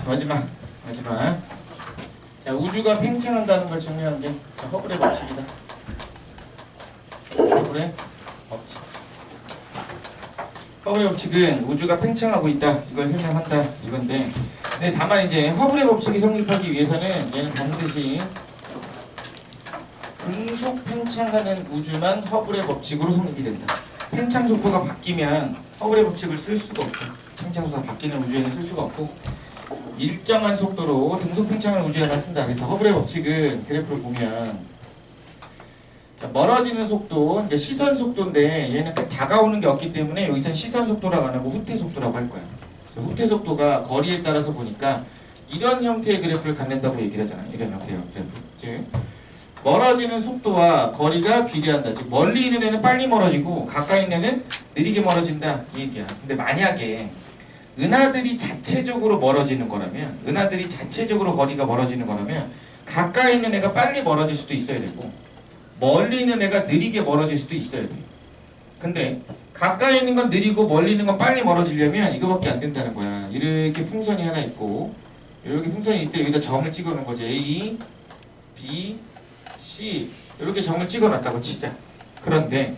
마지막. 자, 우주가 팽창한다는 걸 증명한 게 자, 허블의 법칙이다. 허블의 법칙. 허블의 법칙은 우주가 팽창하고 있다. 이걸 설명한다. 이건데, 근데 다만 이제 허블의 법칙이 성립하기 위해서는 얘는 반드시 등속 팽창하는 우주만 허블의 법칙으로 성립이 된다. 팽창 속도가 바뀌면 허블의 법칙을 쓸 수가 없고, 팽창 속도가 바뀌는 우주에는 쓸 수가 없고, 일정한 속도로 등속 팽창하는 우주에만 쓴다. 그래서 허블의 법칙은 그래프를 보면 자, 멀어지는 속도, 그러니까 시선 속도인데 얘는 다가오는 게 없기 때문에 여기서는 시선 속도라고 안 하고 후퇴 속도라고 할 거야. 그래서 후퇴 속도가 거리에 따라서 보니까 이런 형태의 그래프를 갖는다고 얘기를 하잖아. 이런 형태의 그래프. 즉 멀어지는 속도와 거리가 비례한다. 즉 멀리 있는 애는 빨리 멀어지고 가까이 있는 애는 느리게 멀어진다. 이 얘기야. 근데 만약에 은하들이 자체적으로 멀어지는 거라면, 은하들이 자체적으로 거리가 멀어지는 거라면 가까이 있는 애가 빨리 멀어질 수도 있어야 되고 멀리 있는 애가 느리게 멀어질 수도 있어야 돼. 근데 가까이 있는 건 느리고 멀리 있는 건 빨리 멀어지려면 이거밖에 안 된다는 거야. 이렇게 풍선이 하나 있고 이렇게 풍선이 있을 때 여기다 점을 찍어 놓은 거지. A, B, C 이렇게 점을 찍어 놨다고 치자. 그런데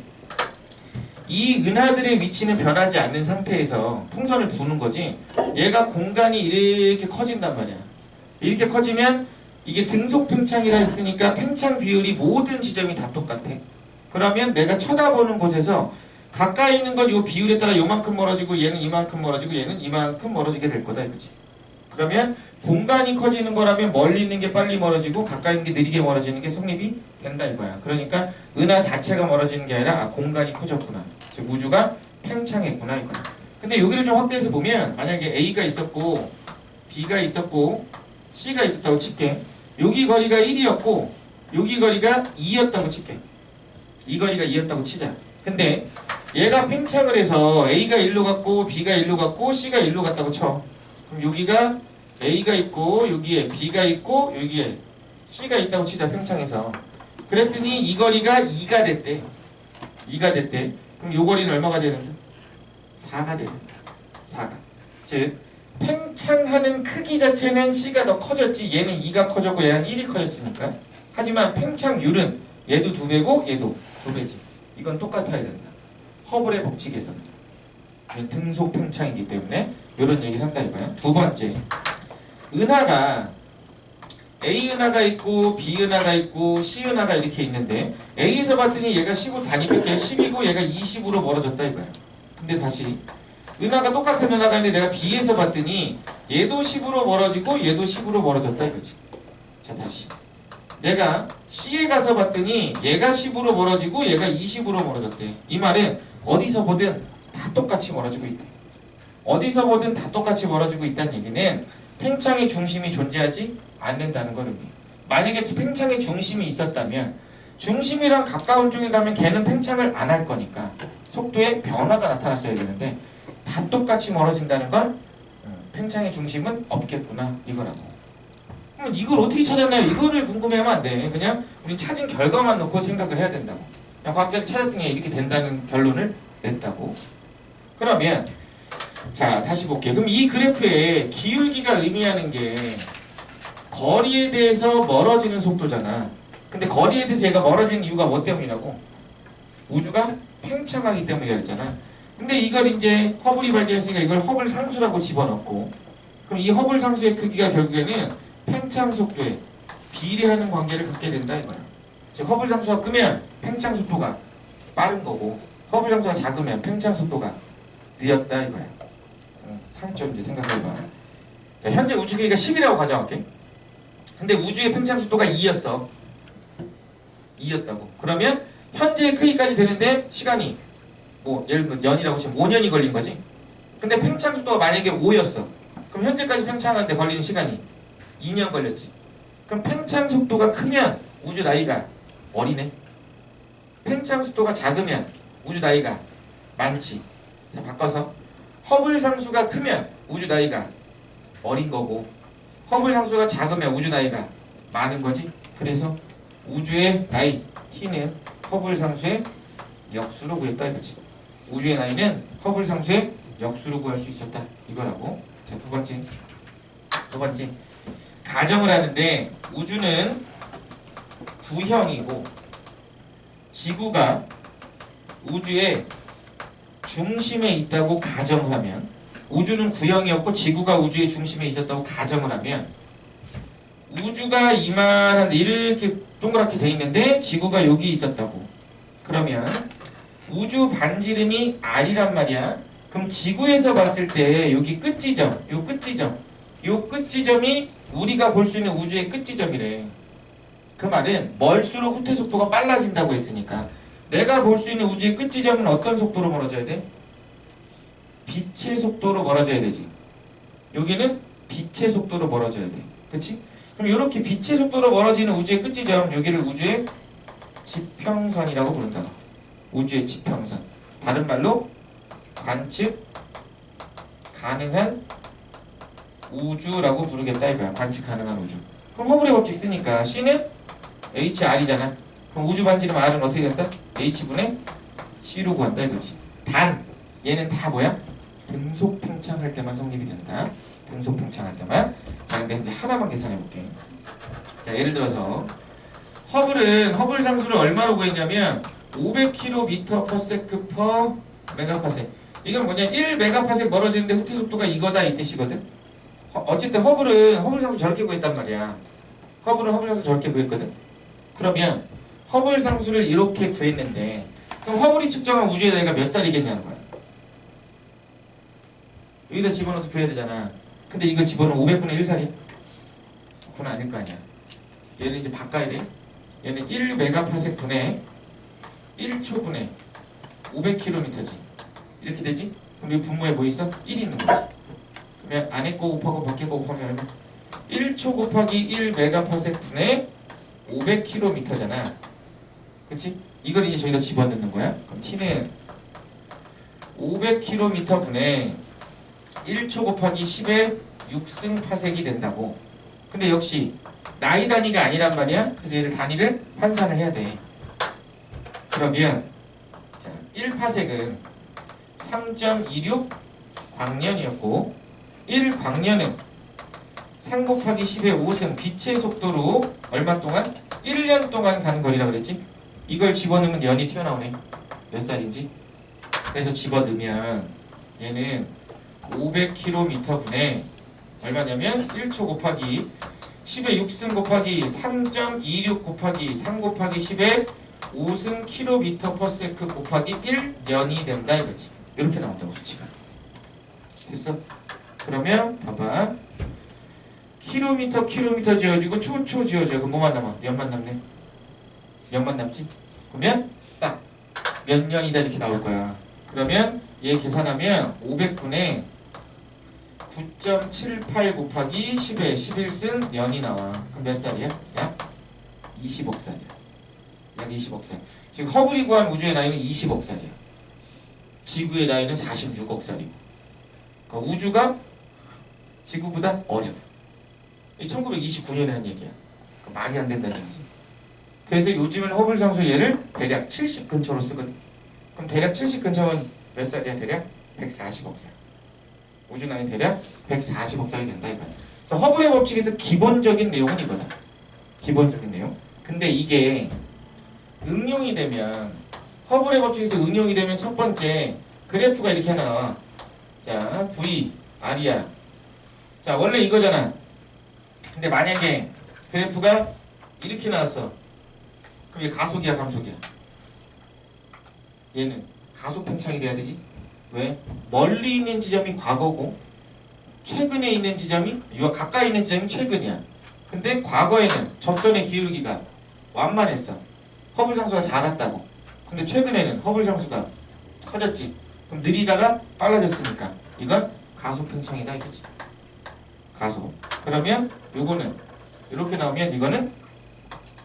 이 은하들의 위치는 변하지 않는 상태에서 풍선을 부는 거지 얘가 공간이 이렇게 커진단 말이야. 이렇게 커지면 이게 등속 팽창이라 했으니까 팽창 비율이 모든 지점이 다 똑같아. 그러면 내가 쳐다보는 곳에서 가까이 있는 건 이 비율에 따라 요만큼 멀어지고 얘는 이만큼 멀어지고 얘는 이만큼 멀어지게 될 거다 이거지. 그러면 공간이 커지는 거라면 멀리 있는 게 빨리 멀어지고 가까이 있는 게 느리게 멀어지는 게 성립이 된다 이거야. 그러니까 은하 자체가 멀어지는 게 아니라 공간이 커졌구나. 즉 우주가 팽창했구나 이거야. 근데 여기를 좀 확대해서 보면 만약에 A가 있었고 B가 있었고 C가 있었다고 칠게. 여기 거리가 1이었고 여기 거리가 2였다고 칠게. 이 거리가 2였다고 치자. 근데 얘가 팽창을 해서 A가 1로 갔고 B가 1로 갔고 C가 1로 갔다고 쳐. 그럼 여기가 A가 있고 여기에 B가 있고 여기에 C가 있다고 치자. 팽창해서. 그랬더니 이 거리가 2가 됐대. 2가 됐대. 그럼 요 거리는 얼마가 되는데? 4가 되는다. 4가. 즉 팽창하는 크기 자체는 C가 더 커졌지 얘는 2가 커졌고 얘는 1이 커졌으니까. 하지만 팽창률은 얘도 2배고 얘도 2배지. 이건 똑같아야 된다. 허블의 법칙에서는. 등속 팽창이기 때문에 이런 얘기를 한다 이거야. 두 번째, 은하가 A 은하가 있고 B 은하가 있고 C 은하가 이렇게 있는데 A에서 봤더니 얘가 10으로 단위밖에 10이고 얘가 20으로 멀어졌다 이거야. 근데 다시 은하가 똑같은 은하가 있는데 내가 B에서 봤더니 얘도 10으로 멀어지고 얘도 10으로 멀어졌다 이거지. 자 다시 내가 C에 가서 봤더니 얘가 10으로 멀어지고 얘가 20으로 멀어졌대. 이 말은 어디서 보든 다 똑같이 멀어지고 있대. 어디서 보든 다 똑같이 멀어지고 있다는 얘기는 팽창의 중심이 존재하지 않는다는 걸 의미해. 만약에 팽창의 중심이 있었다면 중심이랑 가까운 쪽에 가면 걔는 팽창을 안 할 거니까 속도에 변화가 나타났어야 되는데 다 똑같이 멀어진다는 건 팽창의 중심은 없겠구나 이거라고. 그럼 이걸 어떻게 찾았나요? 이거를 궁금해하면 안 돼. 그냥 우린 찾은 결과만 놓고 생각을 해야 된다고. 그냥 과학자가 찾았더니 이렇게 된다는 결론을 냈다고. 그러면 자 다시 볼게요. 그럼 이 그래프에 기울기가 의미하는 게 거리에 대해서 멀어지는 속도잖아. 근데 거리에 대해서 얘가 멀어지는 이유가 뭐 때문이라고? 우주가 팽창하기 때문이라 했잖아. 근데 이걸 이제 허블이 발견했으니까 이걸 허블 상수라고 집어넣고 그럼 이 허블 상수의 크기가 결국에는 팽창 속도에 비례하는 관계를 갖게 된다 이거야. 즉 허블 상수가 크면 팽창 속도가 빠른 거고 허블 상수가 작으면 팽창 속도가 늦었다 이거야. 상점 이제 생각해봐. 자, 현재 우주 크기가 10이라고 가정할게. 근데 우주의 팽창 속도가 2였어. 2였다고. 그러면 현재의 크기까지 되는데 시간이 뭐 예를 들면 년이라고 치면 5년이 걸린 거지. 근데 팽창 속도가 만약에 5였어. 그럼 현재까지 팽창하는데 걸리는 시간이 2년 걸렸지. 그럼 팽창 속도가 크면 우주 나이가 어리네. 팽창 속도가 작으면 우주 나이가 많지. 자, 바꿔서 허블 상수가 크면 우주 나이가 어린 거고 허블 상수가 작으면 우주 나이가 많은 거지. 그래서 우주의 나이 T는 허블 상수의 역수로 구했다 이거지. 우주의 나이는 허블 상수의 역수로 구할 수 있었다 이거라고. 자, 두 번째 두 번째, 가정을 하는데 우주는 구형이고 지구가 우주의 중심에 있다고 가정을 하면, 우주는 구형이었고 지구가 우주의 중심에 있었다고 가정을 하면, 우주가 이만한데 이렇게 동그랗게 돼 있는데 지구가 여기 있었다고. 그러면 우주 반지름이 R이란 말이야. 그럼 지구에서 봤을 때 여기 끝지점, 요 끝지점이 우리가 볼 수 있는 우주의 끝지점이래. 그 말은 멀수록 후퇴 속도가 빨라진다고 했으니까 내가 볼 수 있는 우주의 끝지점은 어떤 속도로 멀어져야 돼? 빛의 속도로 멀어져야 되지. 여기는 빛의 속도로 멀어져야 돼. 그치? 그럼 이렇게 빛의 속도로 멀어지는 우주의 끝지점, 여기를 우주의 지평선이라고 부른다. 우주의 지평선. 다른 말로 관측 가능한 우주라고 부르겠다 이거야. 관측 가능한 우주. 그럼 허블의 법칙 쓰니까 C는 HR이잖아. 그럼 우주 반지름 R은 어떻게 된다? H분의 C로 구한다 이거지. 단 얘는 다 뭐야? 등속 팽창할 때만 성립이 된다. 등속 팽창할 때만. 자, 근데 이제 하나만 계산해 볼게. 자, 예를 들어서 허블 상수를 얼마로 구했냐면 500km/s/메가파섹. 이건 뭐냐? 1메가파섹 멀어지는데 후퇴 속도가 이거다 이 뜻이거든. 어쨌든 허블 상수 저렇게 구했단 말이야. 허블 상수 저렇게 구했거든. 그러면 허블 상수를 이렇게 구했는데, 그럼 허블이 측정한 우주의 나이가 몇 살이겠냐는 거야. 여기다 집어넣어서 구해야 되잖아. 근데 이거 집어넣으면 500분의 1살이야? 그건 아닐 거 아니야. 얘는 이제 바꿔야 돼. 얘는 1메가파섹 분의 1초 분의 500km지. 이렇게 되지? 그럼 이 분모에 뭐 있어? 1 있는 거지. 그러면 안에 거 곱하고 밖에 거 곱하면 얼마? 1초 곱하기 1메가파섹 분의 500km잖아. 그치? 이걸 이제 저기다 집어넣는 거야. 그럼 T는 500km 분의 1초 곱하기 10의 6승 파섹이 된다고. 근데 역시 나이 단위가 아니란 말이야. 그래서 얘를 단위를 환산을 해야 돼. 그러면 자, 1파섹은 3.26 광년이었고 1광년은 3 곱하기 10의 5승 빛의 속도로 얼마 동안? 1년 동안 가는 거리라고 그랬지? 이걸 집어넣으면 년이 튀어나오네. 몇 살인지? 그래서 집어넣으면 얘는 500km 분의 얼마냐면 1초 곱하기 10의 6승 곱하기 3.26 곱하기 3 곱하기 10의 5승 km/s 곱하기 1년이 된다 이거지. 이렇게 나온다고 수치가. 됐어? 그러면 봐봐. 킬로미터 지어지고 초 지어져. 그럼 뭐만 남아? 년만 남네. 년만 남지? 그러면 딱 몇 년이다 이렇게 나올 거야. 그러면 얘 계산하면 500분의 9.78 곱하기 10에 11승 년이 나와. 그럼 몇 살이야? 약 20억 살이야. 약 20억 살. 지금 허블이 구한 우주의 나이는 20억 살이야. 지구의 나이는 46억 살이고. 그러니까 우주가 지구보다 어려. 1929년에 한 얘기야. 그러니까 말이 안 된다는 얘기지. 그래서 요즘은 허블 상수 얘를 대략 70 근처로 쓰거든. 그럼 대략 70 근처면 몇 살이야? 대략 140억 살. 우주 나이 대략 140억 살이 된다 이거야. 그래서 허블의 법칙에서 기본적인 내용은 이거다. 기본적인 내용. 근데 이게 응용이 되면, 허블의 법칙에서 응용이 되면 첫 번째 그래프가 이렇게 하나 나와. 자, V, R이야. 자, 원래 이거잖아. 근데 만약에 그래프가 이렇게 나왔어. 그럼 얘 가속이야, 감속이야? 얘는 가속 팽창이 돼야 되지. 왜? 멀리 있는 지점이 과거고 최근에 있는 지점이, 요 가까이 있는 지점이 최근이야. 근데 과거에는 접선의 기울기가 완만했어. 허블 상수가 작았다고. 근데 최근에는 허블 상수가 커졌지. 그럼 느리다가 빨라졌으니까 이건 가속 팽창이다 이거지. 가속. 그러면 요거는 이렇게 나오면 이거는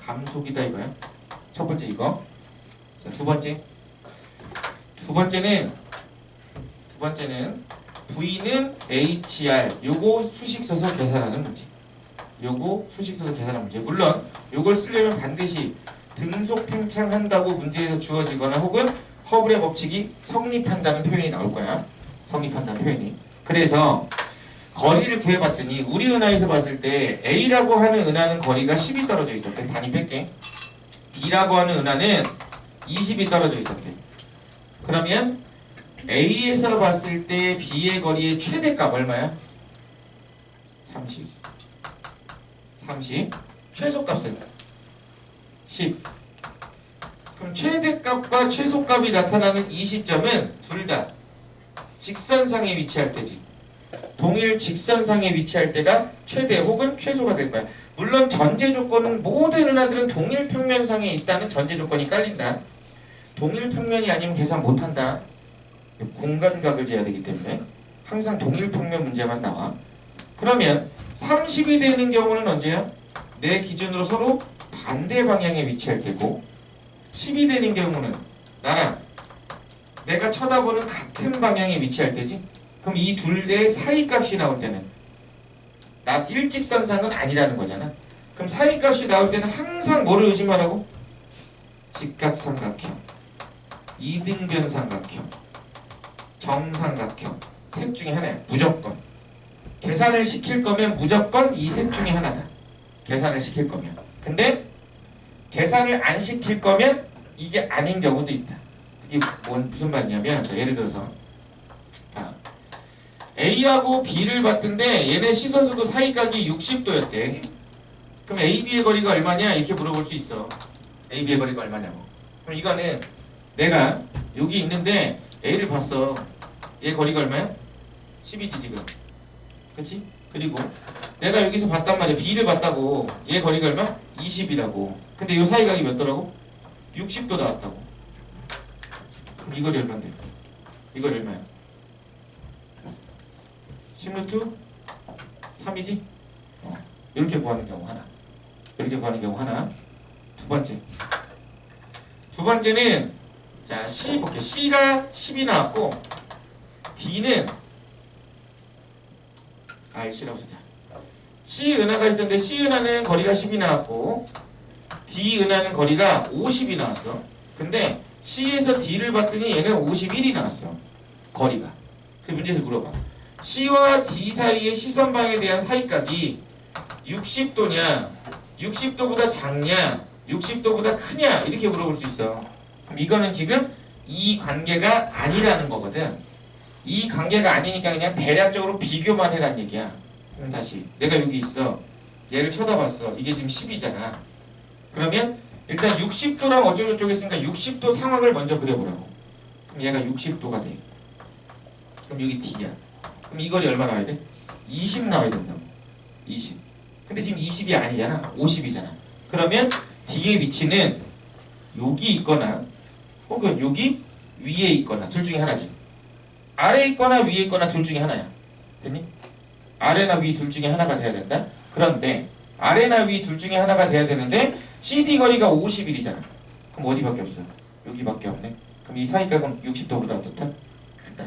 감속이다 이거야. 첫 번째 이거. 자, 두 번째는 V는 HR. 요거 수식 써서 계산하는 문제. 요거 수식 써서 계산하는 문제. 물론 요걸 쓰려면 반드시 등속 팽창한다고 문제에서 주어지거나 혹은 허블의 법칙이 성립한다는 표현이 나올 거야. 성립한다는 표현이. 그래서 거리를 구해봤더니 우리 은하에서 봤을 때 A라고 하는 은하는 거리가 10이 떨어져 있었대. 단위 뺄게. B라고 하는 은하는 20이 떨어져 있었대. 그러면 A에서 봤을 때 B의 거리의 최대값 얼마야? 30. 30. 최소값은 10. 그럼 최대값과 최소값이 나타나는 이 시점은 둘 다 직선상에 위치할 때지. 동일 직선상에 위치할 때가 최대 혹은 최소가 될 거야. 물론 전제 조건은 모든 은하들은 동일 평면상에 있다는 전제 조건이 깔린다. 동일 평면이 아니면 계산 못한다. 공간각을 재야 되기 때문에 항상 동일 평면 문제만 나와. 그러면 30이 되는 경우는 언제야? 내 기준으로 서로 반대 방향에 위치할 때고 10이 되는 경우는 나랑 내가 쳐다보는 같은 방향에 위치할 때지. 그럼 이 둘의 사이 값이 나올 때는 나 일직선상은 아니라는 거잖아. 그럼 사이 값이 나올 때는 항상 뭐를 의심하라고? 직각삼각형, 이등변삼각형, 정삼각형 셋 중에 하나야. 무조건. 계산을 시킬 거면 무조건 이 셋 중에 하나다. 계산을 시킬 거면. 근데 계산을 안 시킬 거면 이게 아닌 경우도 있다. 그게 무슨 말이냐면 예를 들어서 A하고 B를 봤던데 얘네 시선수도 사이각이 60도였대. 그럼 AB의 거리가 얼마냐? 이렇게 물어볼 수 있어. AB의 거리가 얼마냐고. 그럼 이거는 내가 여기 있는데 A를 봤어. 얘 거리가 얼마야? 10이지 지금. 그치? 그리고 내가 여기서 봤단 말이야. B를 봤다고. 얘 거리가 얼마? 20이라고. 근데 이 사이각이 몇 도라고? 60도 나왔다고. 그럼 이 거리 얼마인데? 이 거리 얼마야? 10루트 3이지? 이렇게 구하는 경우 하나. 이렇게 구하는 경우 하나. 두 번째. 두 번째는 자 C 볼게. C가 10이 나왔고 D는 C라고 쓰자. C 은하가 있었는데 C 은하는 거리가 10이 나왔고 D 은하는 거리가 50이 나왔어. 근데 C에서 D를 봤더니 얘는 51이 나왔어. 거리가. 그 문제에서 물어봐. C와 D 사이의 시선방에 대한 사이각이 60도냐 60도보다 작냐 60도보다 크냐 이렇게 물어볼 수 있어. 그럼 이거는 지금 이 관계가 아니라는 거거든. 이 관계가 아니니까 그냥 대략적으로 비교만 해란 얘기야. 그럼 다시 내가 여기 있어. 얘를 쳐다봤어. 이게 지금 10이잖아. 그러면 일단 60도랑 어쩌고저쩌고 했으니까 60도 상황을 먼저 그려보라고. 그럼 얘가 60도가 돼. 그럼 여기 D야. 그럼 이 거리 얼마 나와야 돼? 20 나와야 된다고. 20. 근데 지금 20이 아니잖아. 50이잖아. 그러면 D의 위치는 여기 있거나 혹은 여기 위에 있거나 둘 중에 하나지. 아래에 있거나 위에 있거나 둘 중에 하나야. 됐니? 아래나 위 둘 중에 하나가 돼야 된다. 그런데 아래나 위 둘 중에 하나가 돼야 되는데 CD 거리가 51이잖아. 그럼 어디밖에 없어? 여기밖에 없네. 그럼 이 사이각은 60도보다 어떻다? 크다.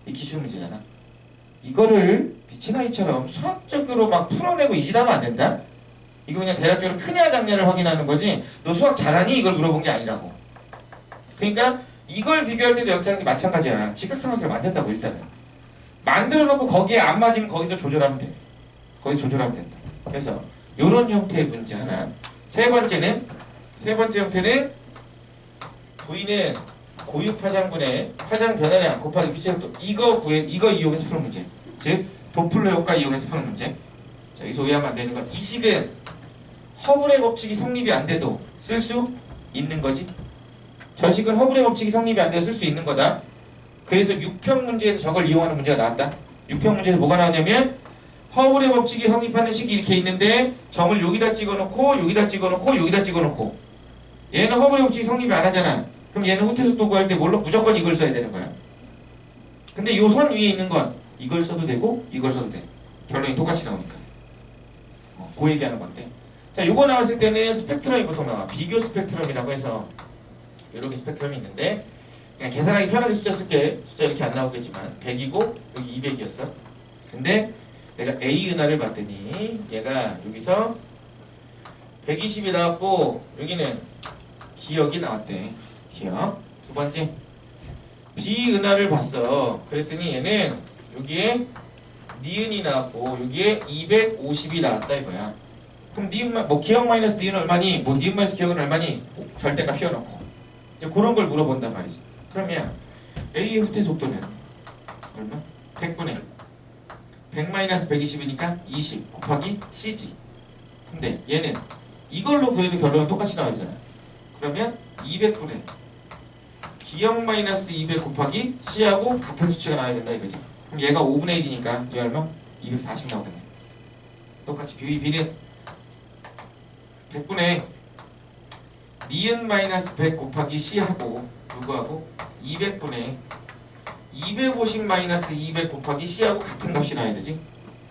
이 기출 문제잖아. 이거를 미친아이처럼 수학적으로 막 풀어내고 이 짓 하면 안 된다? 이거 그냥 대략적으로 크냐 작냐를 확인하는 거지 너 수학 잘하니? 이걸 물어본 게 아니라고. 그러니까 이걸 비교할 때도 역장이 마찬가지야. 직각삼각형을 만든다고 일단은. 만들어 놓고 거기에 안 맞으면 거기서 조절하면 돼. 거기서 조절하면 된다. 그래서 이런 형태의 문제 하나. 세 번째 형태는 V는 고유 파장분의 파장 변화량 곱하기 빛의 속도 이거 이용해서 푸는 문제. 즉 도플러 효과 이용해서 푸는 문제. 자 여기서 오해하면 안 되는 건 이 식은 허블의 법칙이 성립이 안 돼도 쓸 수 있는 거지. 저 식은 허블의 법칙이 성립이 안 돼도 쓸 수 있는 거다. 그래서 6평 문제에서 저걸 이용하는 문제가 나왔다. 6평 문제에서 뭐가 나오냐면 허블의 법칙이 성립하는 식이 이렇게 있는데 점을 여기다 찍어놓고 여기다 찍어놓고 여기다 찍어놓고 얘는 허블의 법칙이 성립이 안 하잖아. 그럼 얘는 후퇴속도 구할 때 뭘로? 무조건 이걸 써야 되는 거야. 근데 이 선 위에 있는 건 이걸 써도 되고 이걸 써도 돼. 결론이 똑같이 나오니까. 그 얘기하는 건데. 자, 요거 나왔을 때는 스펙트럼이 보통 나와. 비교 스펙트럼이라고 해서 이렇게 스펙트럼이 있는데 그냥 계산하기 편하게 숫자 쓸게. 숫자 이렇게 안 나오겠지만 100이고 여기 200이었어. 근데 내가 A 은하를 봤더니 얘가 여기서 120이 나왔고 여기는 기억이 나왔대. 기억. 두 번째 B 은하를 봤어. 그랬더니 얘는 여기에 니은이 나왔고 여기에 250이 나왔다 이거야. 그럼 니은 뭐 기억 마이너스 니은 얼마니? 뭐 니은 마이너스 기억은 얼마니? 뭐 절대값 씌워놓고 이제 그런 걸 물어본단 말이지. 그러면 A의 후퇴 속도는 얼마? 100분의 100 마이너스 120이니까 20 곱하기 C지. 근데 얘는 이걸로 구해도 결론은 똑같이 나와야 되잖아. 그러면 200분의 기억 마이너스 200 곱하기 C하고 같은 수치가 나와야 된다 이거지. 그럼 얘가 5분의 1이니까 얘 얼마? 240 나오겠네. 똑같이 B는 100분의 니은 마이너스 100 곱하기 C하고 누구하고 200분의 250 마이너스 200 곱하기 C하고 같은 값이 나와야 되지.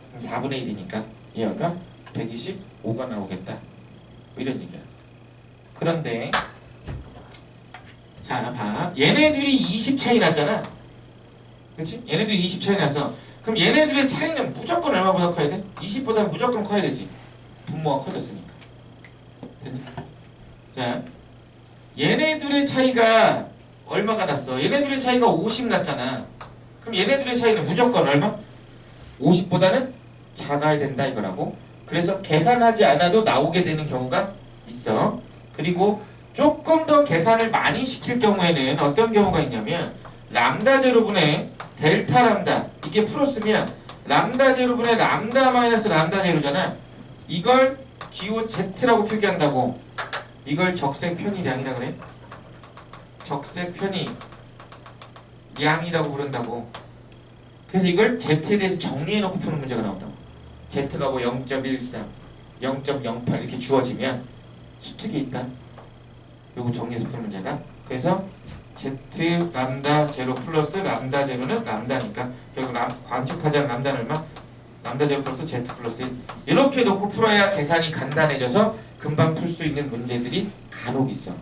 그럼 4분의 1이니까 얘 얼마? 125가 나오겠다. 뭐 이런 얘기야. 그런데 자 봐. 얘네들이 20 차이 났잖아. 그렇지? 얘네들이 20 차이 나서 그럼 얘네들의 차이는 무조건 얼마보다 커야 돼? 20보다는 무조건 커야 되지. 분모가 커졌으니까. 됐니? 자, 얘네들의 차이가 얼마가 났어? 얘네들의 차이가 50 났잖아. 그럼 얘네들의 차이는 무조건 얼마? 50보다는 작아야 된다 이거라고. 그래서 계산하지 않아도 나오게 되는 경우가 있어. 그리고 조금 더 계산을 많이 시킬 경우에는 어떤 경우가 있냐면 람다 제로분의 델타 람다 이게 풀었으면 람다 제로분의 람다 마이너스 람다 제로잖아. 이걸 기호 Z라고 표기한다고. 이걸 적색 편의량이라 그래. 적색 편의량이라고 부른다고. 그래서 이걸 Z에 대해서 정리해놓고 푸는 문제가 나온다고. Z가 뭐 0.13, 0.08 이렇게 주어지면 수특이 있다. 요거 정리해서 푸는 문제가. 그래서 Z 람다 제로 플러스 람다 제로는 람다니까 결국 관측하자는 람다는 얼마? 람다 제로 플러스 Z 플러스 1 이렇게 놓고 풀어야 계산이 간단해져서 금방 풀 수 있는 문제들이 간혹 있어.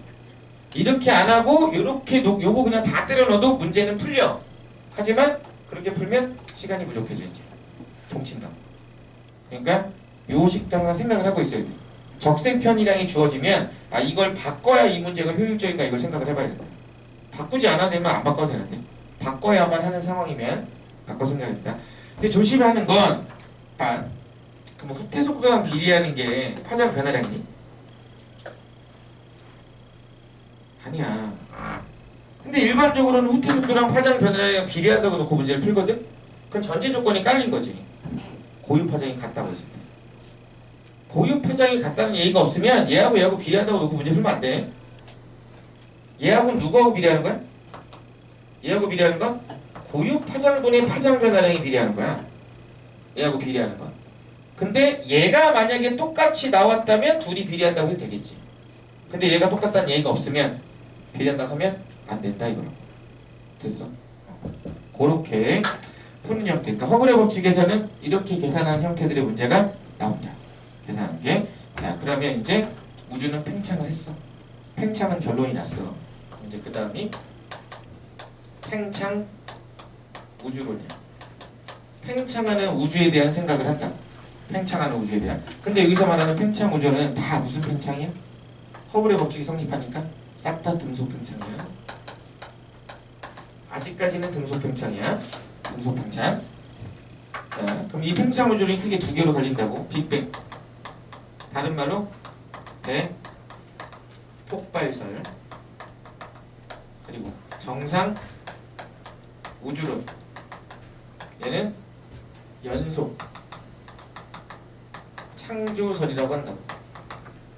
이렇게 안 하고 이렇게 요거 그냥 다 때려 넣어도 문제는 풀려. 하지만 그렇게 풀면 시간이 부족해져 이제. 종친다. 그러니까 요 식당과 생각을 하고 있어야 돼. 적색 편의량이 주어지면 아 이걸 바꿔야 이 문제가 효율적인가 이걸 생각을 해봐야 된다. 바꾸지 않아도 되면 안 바꿔도 되는데 바꿔야만 하는 상황이면 바꿔 생각했다. 근데 조심해야 하는 건 그럼 후퇴 속도랑 비례하는 게 파장 변화량이니? 아니야. 근데 일반적으로는 후퇴 속도랑 파장 변화량이 비례한다고 놓고 문제를 풀거든? 그건 전제 조건이 깔린 거지. 고유 파장이 같다고 했을 때. 고유 파장이 같다는 얘기가 없으면 얘하고 비례한다고 놓고 문제 풀면 안 돼. 얘하고는 누구하고 비례하는 거야? 얘하고 비례하는 건 고유 파장분의 파장 변화량이 비례하는 거야. 얘하고 비례하는 건. 근데 얘가 만약에 똑같이 나왔다면 둘이 비례한다고 해도 되겠지. 근데 얘가 똑같다는 얘기가 없으면 비례한다고 하면 안 된다 이거라고. 됐어? 그렇게 푸는 형태. 그러니까 허글의 법칙에서는 이렇게 계산하는 형태들의 문제가 나온다. 계산하는 게. 자, 그러면 이제 우주는 팽창을 했어. 팽창은 결론이 났어. 이제 그 다음이 팽창 우주론이야. 팽창하는 우주에 대한 생각을 한다. 팽창하는 우주에 대한. 근데 여기서 말하는 팽창 우주는 다 무슨 팽창이야? 허블의 법칙이 성립하니까 싹 다 등속 팽창이야. 아직까지는 등속 팽창이야. 등속 팽창. 자, 그럼 이 팽창 우주론이 크게 두 개로 갈린다고. 빅뱅. 다른 말로 대폭발설. 그리고 정상 우주론. 얘는 연속 창조설이라고 한다고.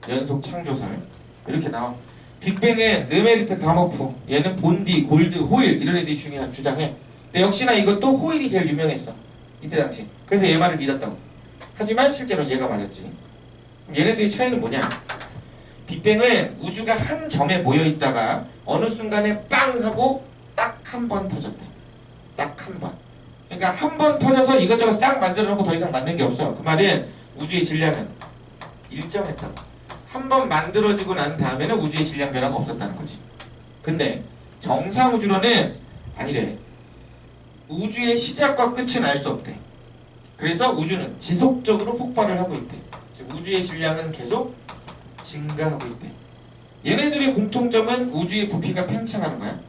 연속 창조설. 이렇게 나와. 빅뱅은 르메르트 가모프, 얘는 본디, 골드, 호일 이런 애들이 주장해. 근데 역시나 이것도 호일이 제일 유명했어. 이때 당시. 그래서 얘 말을 믿었다고. 하지만 실제로는 얘가 맞았지. 그럼 얘네들의 차이는 뭐냐? 빅뱅은 우주가 한 점에 모여있다가 어느 순간에 빵 하고 딱 한 번 터졌대. 딱 한 번. 그러니까 한 번 터져서 이것저것 싹 만들어 놓고 더 이상 만든 게 없어. 그 말은 우주의 질량은 일정했다고. 한 번 만들어지고 난 다음에는 우주의 질량 변화가 없었다는 거지. 근데 정상 우주론은 아니래. 우주의 시작과 끝은 알 수 없대. 그래서 우주는 지속적으로 폭발을 하고 있대. 즉 우주의 질량은 계속 증가하고 있대. 얘네들의 공통점은 우주의 부피가 팽창하는 거야.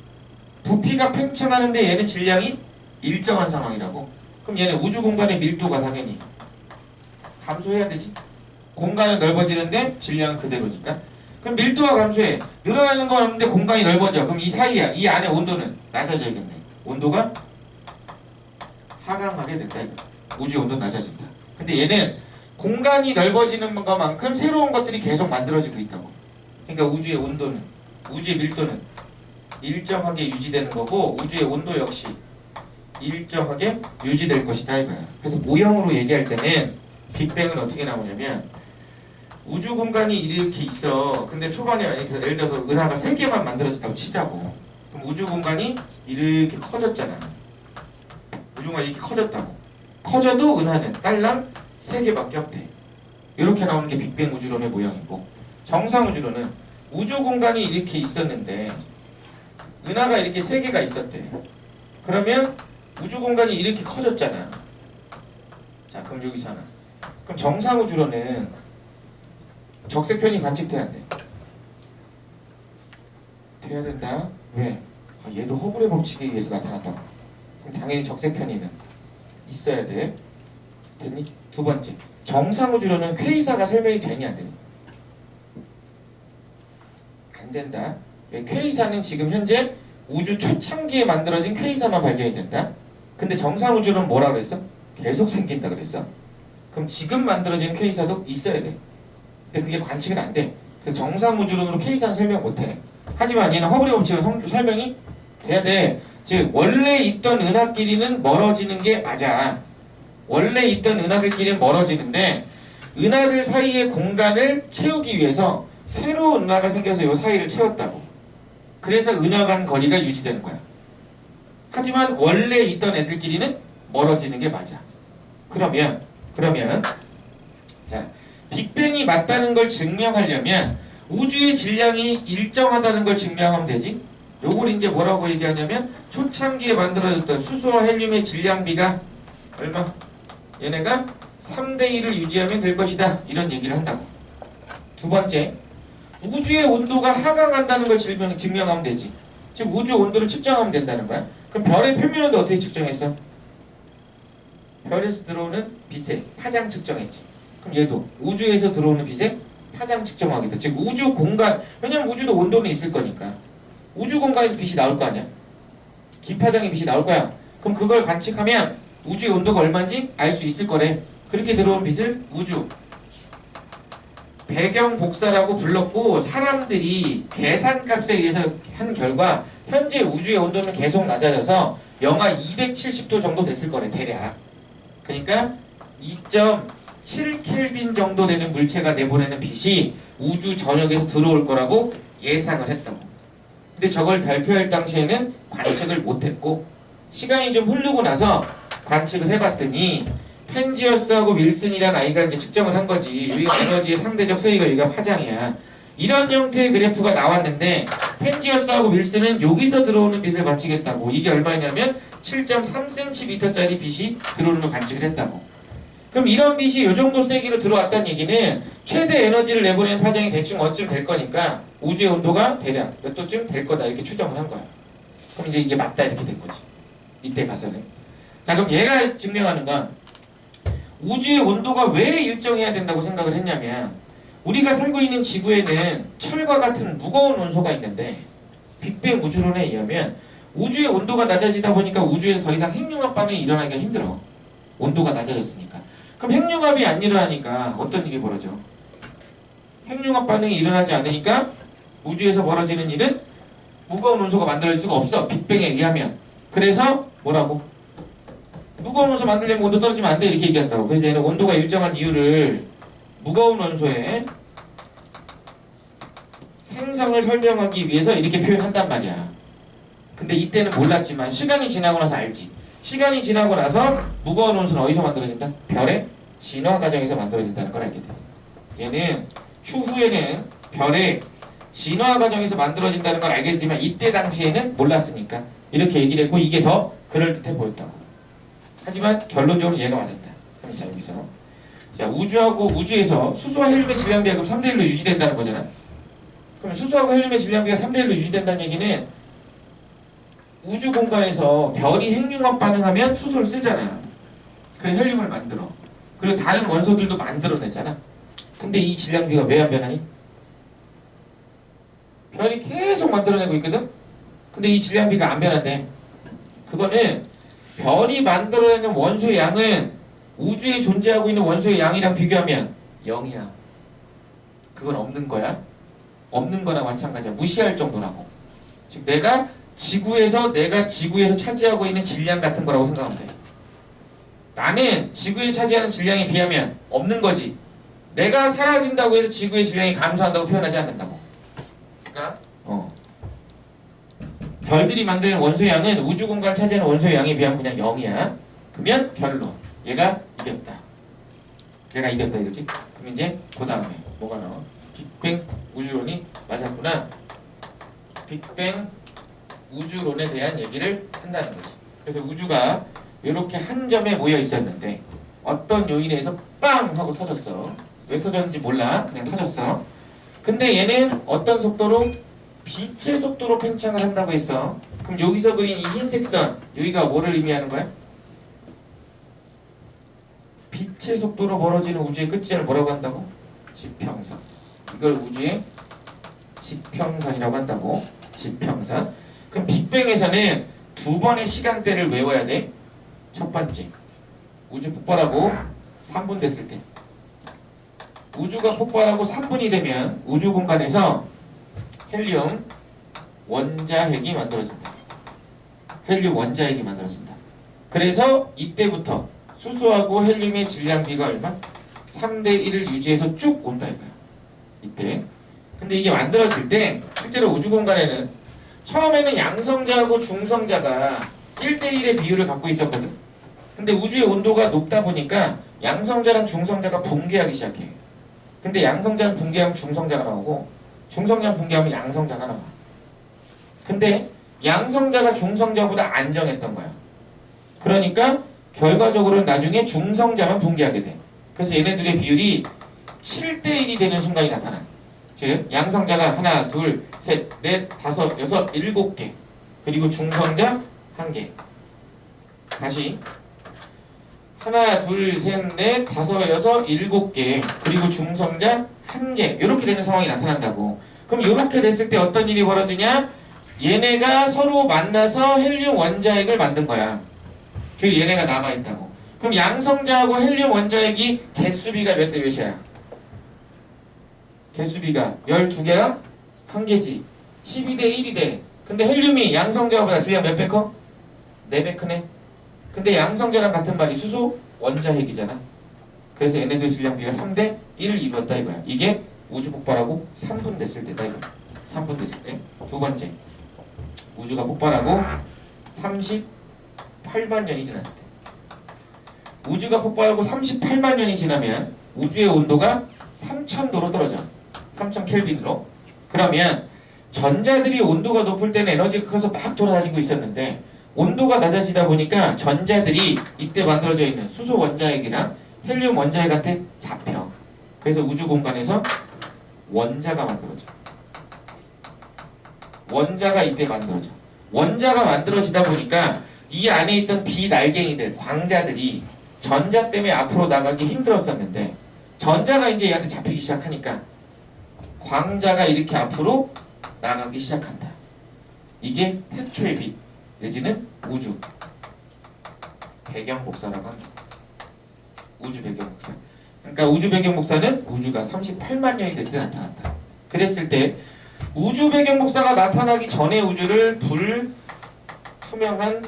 부피가 팽창하는데 얘는 질량이 일정한 상황이라고. 그럼 얘는 우주 공간의 밀도가 당연히 감소해야 되지. 공간은 넓어지는데 질량은 그대로니까. 그럼 밀도가 감소해. 늘어나는 건 없는데 공간이 넓어져. 그럼 이 사이야. 이 안에 온도는 낮아져야겠네. 온도가 하강하게 된다. 이거. 우주의 온도는 낮아진다. 근데 얘는 공간이 넓어지는 것만큼 새로운 것들이 계속 만들어지고 있다고. 그러니까 우주의 온도는, 우주의 밀도는 일정하게 유지되는 거고 우주의 온도 역시 일정하게 유지될 것이다 이거야. 그래서 모형으로 얘기할 때는 빅뱅은 어떻게 나오냐면 우주 공간이 이렇게 있어. 근데 초반에 예를 들어서 은하가 3개만 만들어졌다고 치자고. 그럼 우주 공간이 이렇게 커졌잖아. 우주가 이렇게 커졌다고. 커져도 은하는 딸랑 3개밖에 없대. 이렇게 나오는 게 빅뱅 우주론의 모형이고, 정상 우주론은 우주 공간이 이렇게 있었는데 은하가 이렇게 3개가 있었대. 그러면 우주 공간이 이렇게 커졌잖아. 자, 그럼 여기서 하나. 그럼 정상 우주론은 적색편이 관측돼야 돼. 돼야 된다. 왜? 아, 얘도 허블의 법칙에 의해서 나타났다고. 그럼 당연히 적색편이는 있어야 돼. 됐니? 두 번째, 정상우주론은 퀘이사가 설명이 되니 안 되니? 안 된다. 왜? 퀘이사는 지금 현재 우주 초창기에 만들어진 퀘이사만 발견이 된다. 근데 정상우주론은 뭐라 그랬어? 계속 생긴다 그랬어. 그럼 지금 만들어진 퀘이사도 있어야 돼. 근데 그게 관측은 안 돼. 그래서 정상우주론으로 퀘이사는 설명 못 해. 하지만 얘는 허블의 법칙은 설명이 돼야 돼. 즉 원래 있던 은하끼리는 멀어지는 게 맞아. 원래 있던 은하들끼리는 멀어지는데 은하들 사이의 공간을 채우기 위해서 새로운 은하가 생겨서 이 사이를 채웠다고. 그래서 은하 간 거리가 유지되는 거야. 하지만 원래 있던 애들끼리는 멀어지는 게 맞아. 그러면 자, 빅뱅이 맞다는 걸 증명하려면 우주의 질량이 일정하다는 걸 증명하면 되지. 요걸 이제 뭐라고 얘기하냐면 초창기에 만들어졌던 수소와 헬륨의 질량비가 얼마? 얘네가 3대1을 유지하면 될 것이다. 이런 얘기를 한다고. 두 번째, 우주의 온도가 하강한다는 걸 증명하면 되지. 즉 우주 온도를 측정하면 된다는 거야. 그럼 별의 표면 온도 어떻게 측정했어? 별에서 들어오는 빛의 파장 측정했지. 그럼 얘도 우주에서 들어오는 빛의 파장 측정하겠다. 즉 우주 공간, 왜냐면 우주도 온도는 있을 거니까 우주 공간에서 빛이 나올 거 아니야. 기파장의 빛이 나올 거야. 그럼 그걸 관측하면 우주의 온도가 얼마인지 알 수 있을 거래. 그렇게 들어온 빛을 우주 배경 복사라고 불렀고, 사람들이 계산값에 의해서 한 결과 현재 우주의 온도는 계속 낮아져서 영하 270도 정도 됐을 거래 대략. 그러니까 2.7 켈빈 정도 되는 물체가 내보내는 빛이 우주 전역에서 들어올 거라고 예상을 했다고. 근데 저걸 발표할 당시에는 관측을 못했고, 시간이 좀 흐르고 나서 관측을 해봤더니 펜지어스하고 윌슨이란 아이가 이제 측정을 한 거지. 여기가 에너지의 상대적 세기가 여기가 파장이야. 이런 형태의 그래프가 나왔는데 펜지어스하고 윌슨은 여기서 들어오는 빛을 관측했다고. 이게 얼마냐면 7.3cm짜리 빛이 들어오는 걸 관측을 했다고. 그럼 이런 빛이 이 정도 세기로 들어왔다는 얘기는 최대 에너지를 내보내는 파장이 대충 어쯤 될 거니까 우주의 온도가 대략 몇 도쯤 될 거다 이렇게 추정을 한 거야. 그럼 이제 이게 맞다 이렇게 된 거지. 이때 가서는. 자, 그럼 얘가 증명하는 건 우주의 온도가 왜 일정해야 된다고 생각을 했냐면, 우리가 살고 있는 지구에는 철과 같은 무거운 원소가 있는데 빅뱅 우주론에 의하면 우주의 온도가 낮아지다 보니까 우주에서 더 이상 핵융합 반응이 일어나기가 힘들어. 온도가 낮아졌으니까. 그럼 핵융합이 안 일어나니까 어떤 일이 벌어져? 핵융합 반응이 일어나지 않으니까 우주에서 벌어지는 일은 무거운 원소가 만들어질 수가 없어. 빅뱅에 의하면. 그래서 뭐라고? 무거운 원소 만들려면 온도 떨어지면 안 돼 이렇게 얘기한다고. 그래서 얘는 온도가 일정한 이유를 무거운 원소의 생성을 설명하기 위해서 이렇게 표현한단 말이야. 근데 이때는 몰랐지만 시간이 지나고 나서 알지. 시간이 지나고 나서 무거운 원소는 어디서 만들어진다? 별의 진화 과정에서 만들어진다는 걸 알게 돼. 얘는 추후에는 별의 진화 과정에서 만들어진다는 걸 알겠지만 이때 당시에는 몰랐으니까 이렇게 얘기를 했고, 이게 더 그럴듯해 보였다고. 하지만 결론적으로 얘가 맞았다. 그럼 자, 여기서 자, 우주에서 수소와 헬륨의 질량비가 그럼 3대1로 유지된다는 거잖아. 그럼 수소하고 헬륨의 질량비가 3대1로 유지된다는 얘기는 우주 공간에서 별이 핵융합 반응하면 수소를 쓰잖아. 그래 헬륨을 만들어. 그리고 다른 원소들도 만들어내잖아. 근데 이 질량비가 왜 안 변하니? 별이 계속 만들어내고 있거든? 근데 이 질량비가 안 변한대. 그거는 별이 만들어내는 원소의 양은 우주에 존재하고 있는 원소의 양이랑 비교하면 0이야. 그건 없는 거야. 없는 거나 마찬가지야. 무시할 정도라고. 즉 내가 지구에서 차지하고 있는 질량 같은 거라고 생각하면 돼. 나는 지구에 차지하는 질량에 비하면 없는 거지. 내가 사라진다고 해서 지구의 질량이 감소한다고 표현하지 않는다고. 그러니까 별들이 만드는 원소의 양은 우주 공간을 차지하는 원소의 양에 비하면 그냥 0이야. 그러면 별로. 얘가 이겼다. 내가 이겼다 이거지. 그럼 이제 그 다음에 뭐가 나와? 빅뱅 우주론이 맞았구나. 빅뱅 우주론에 대한 얘기를 한다는 거지. 그래서 우주가 이렇게 한 점에 모여 있었는데 어떤 요인에 의해서 빵 하고 터졌어. 왜 터졌는지 몰라. 그냥 터졌어. 근데 얘는 어떤 속도로? 빛의 속도로 팽창을 한다고 했어. 그럼 여기서 그린 이 흰색 선, 여기가 뭐를 의미하는 거야? 빛의 속도로 벌어지는 우주의 끝점을 뭐라고 한다고? 지평선. 이걸 우주의 지평선이라고 한다고. 지평선. 그럼 빅뱅에서는 두 번의 시간대를 외워야 돼. 첫 번째, 우주 폭발하고 3분 됐을 때. 우주가 폭발하고 3분이 되면 우주 공간에서 헬륨 원자핵이 만들어진다. 헬륨 원자핵이 만들어진다. 그래서 이때부터 수소하고 헬륨의 질량비가 얼마? 3대 1을 유지해서 쭉 온다 이거야. 이때. 근데 이게 만들어질 때 실제로 우주 공간에는 처음에는 양성자하고 중성자가 1대1의 비율을 갖고 있었거든. 근데 우주의 온도가 높다 보니까 양성자랑 중성자가 붕괴하기 시작해. 근데 양성자는 붕괴하면 중성자가 나오고 중성자는 붕괴하면 양성자가 나와. 근데 양성자가 중성자보다 안정했던 거야. 그러니까 결과적으로는 나중에 중성자만 붕괴하게 돼. 그래서 얘네들의 비율이 7대1이 되는 순간이 나타나. 즉 양성자가 하나, 둘, 셋, 넷, 다섯, 여섯, 7개. 그리고 중성자 1개. 다시 하나, 둘, 셋, 넷, 다섯, 여섯, 7개. 그리고 중성자 1개. 이렇게 되는 상황이 나타난다고. 그럼 이렇게 됐을 때 어떤 일이 벌어지냐? 얘네가 서로 만나서 헬륨 원자핵을 만든 거야. 그리고 얘네가 남아있다고. 그럼 양성자하고 헬륨 원자핵이 개수비가 몇 대 몇이야? 개수비가 12개랑 1개지. 12대 1이 돼. 근데 헬륨이 양성자보다 질량 몇 배 커? 4배 크네. 근데 양성자랑 같은 말이 수소 원자핵이잖아. 그래서 얘네들 질량비가 3대 1을 이루었다 이거야. 이게 우주 폭발하고 3분 됐을 때다 이거야. 3분 됐을 때. 두 번째, 우주가 폭발하고 38만 년이 지났을 때. 우주가 폭발하고 38만 년이 지나면 우주의 온도가 3000도로 떨어져. 3000 켈빈으로. 그러면 전자들이 온도가 높을 때는 에너지가 커서 막 돌아다니고 있었는데 온도가 낮아지다 보니까 전자들이 이때 만들어져 있는 수소 원자핵이랑 헬륨 원자핵한테 잡혀. 그래서 우주 공간에서 원자가 만들어져. 원자가 이때 만들어져. 원자가 만들어지다 보니까 이 안에 있던 비날갱이들, 광자들이 전자 때문에 앞으로 나가기 힘들었었는데 전자가 이제 얘한테 잡히기 시작하니까 광자가 이렇게 앞으로 나가기 시작한다. 이게 태초의 빛 내지는 우주 배경 복사라고 합니다. 우주 배경 복사. 그러니까 우주 배경 복사는 우주가 38만 년이 됐을 때 나타났다. 그랬을 때 우주 배경 복사가 나타나기 전에 우주를 불투명한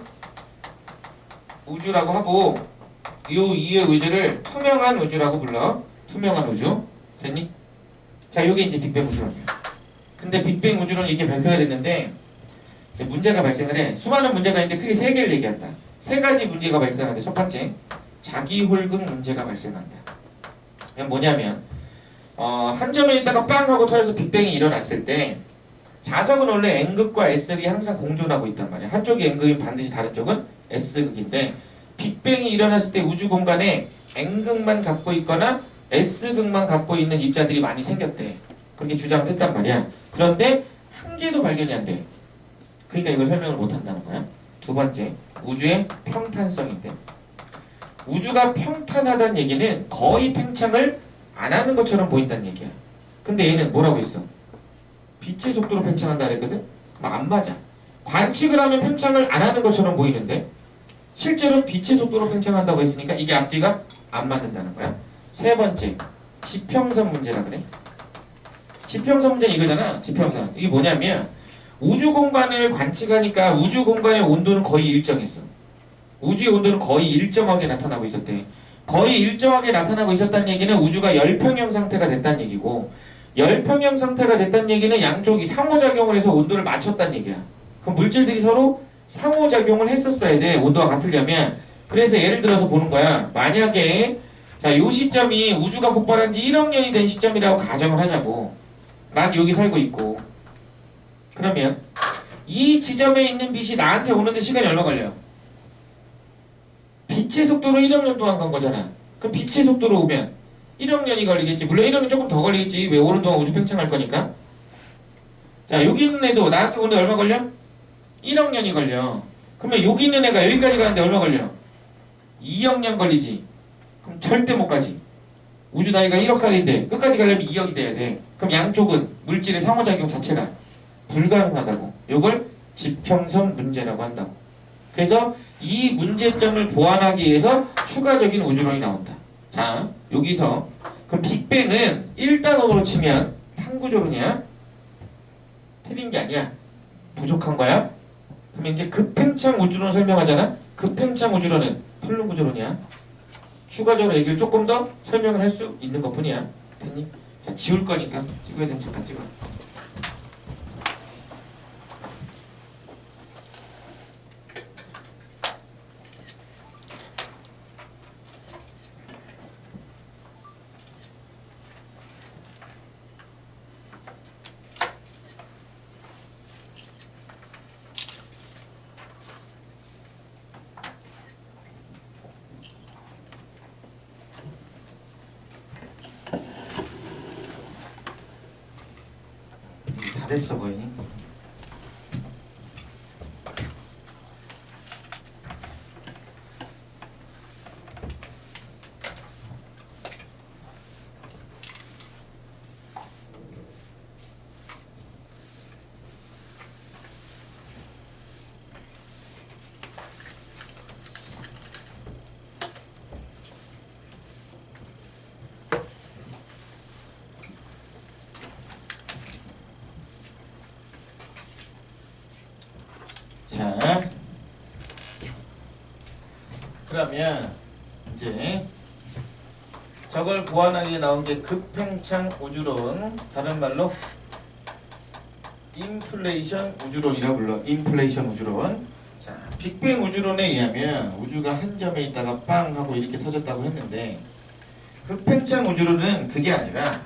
우주라고 하고 이 이의 우주를 투명한 우주라고 불러. 투명한 우주. 됐니? 자, 요게 이제 빅뱅 우주론이야. 근데 빅뱅 우주론이 이렇게 발표가 됐는데 이제 문제가 발생을 해. 수많은 문제가 있는데 크게 3개를 얘기한다. 3가지 문제가 발생하는데 첫 번째, 자기홀극 문제가 발생한다. 이건 뭐냐면 한 점에 있다가 빵 하고 터져서 빅뱅이 일어났을 때 자석은 원래 N극과 S극이 항상 공존하고 있단 말이야. 한쪽이 N극이면 반드시 다른 쪽은 S극인데 빅뱅이 일어났을 때 우주 공간에 N극만 갖고 있거나 S극만 갖고 있는 입자들이 많이 생겼대. 그렇게 주장을 했단 말이야. 그런데 한 개도 발견이 안 돼. 그러니까 이걸 설명을 못 한다는 거야. 두 번째, 우주의 평탄성인데 우주가 평탄하다는 얘기는 거의 팽창을 안 하는 것처럼 보인다는 얘기야. 근데 얘는 뭐라고 했어? 빛의 속도로 팽창한다 그랬거든? 그럼 안 맞아. 관측을 하면 팽창을 안 하는 것처럼 보이는데 실제로 빛의 속도로 팽창한다고 했으니까 이게 앞뒤가 안 맞는다는 거야. 세 번째, 지평선 문제라 그래. 지평선 문제는 이거잖아. 지평선. 이게 뭐냐면 우주 공간을 관측하니까 우주 공간의 온도는 거의 일정했어. 우주의 온도는 거의 일정하게 나타나고 있었대. 거의 일정하게 나타나고 있었다는 얘기는 우주가 열평형 상태가 됐다는 얘기고, 열평형 상태가 됐다는 얘기는 양쪽이 상호작용을 해서 온도를 맞췄다는 얘기야. 그럼 물질들이 서로 상호작용을 했었어야 돼. 온도가 같으려면. 그래서 예를 들어서 보는 거야. 만약에 자, 요 시점이 우주가 폭발한 지 1억 년이 된 시점이라고 가정을 하자고. 난 여기 살고 있고. 그러면 이 지점에 있는 빛이 나한테 오는데 시간이 얼마 걸려요? 빛의 속도로 1억 년 동안 간 거잖아. 그럼 빛의 속도로 오면 1억 년이 걸리겠지. 물론 1억 년 조금 더 걸리겠지. 왜 오는 동안 우주 팽창할 거니까. 자, 여기 있는 애도 나한테 오는데 얼마 걸려? 1억 년이 걸려. 그러면 여기 있는 애가 여기까지 가는데 얼마 걸려? 2억 년 걸리지. 그럼 절대 못 가지. 우주 나이가 1억 살인데 끝까지 가려면 2억이 돼야 돼. 그럼 양쪽은 물질의 상호작용 자체가 불가능하다고. 이걸 지평선 문제라고 한다고. 그래서 이 문제점을 보완하기 위해서 추가적인 우주론이 나온다. 자, 여기서 그럼 빅뱅은 1단원으로 치면 탕구조론이야? 틀린 게 아니야. 부족한 거야. 그럼 이제 급팽창 우주론 설명하잖아. 급팽창 우주론은 플룸 구조론이야. 추가적으로 얘기를 조금 더 설명을 할 수 있는 것 뿐이야. 됐니? 자, 지울 거니까 찍어야 되면 잠깐 찍어. 다 됐어 거의. 자, 그러면 이제 저걸 보완하기 위해 나온 게 급팽창 우주론, 다른 말로 인플레이션 우주론이라고 불러. 인플레이션 우주론. 자, 빅뱅 우주론에 의하면 우주가 한 점에 있다가 빵 하고 이렇게 터졌다고 했는데, 급팽창 우주론은 그게 아니라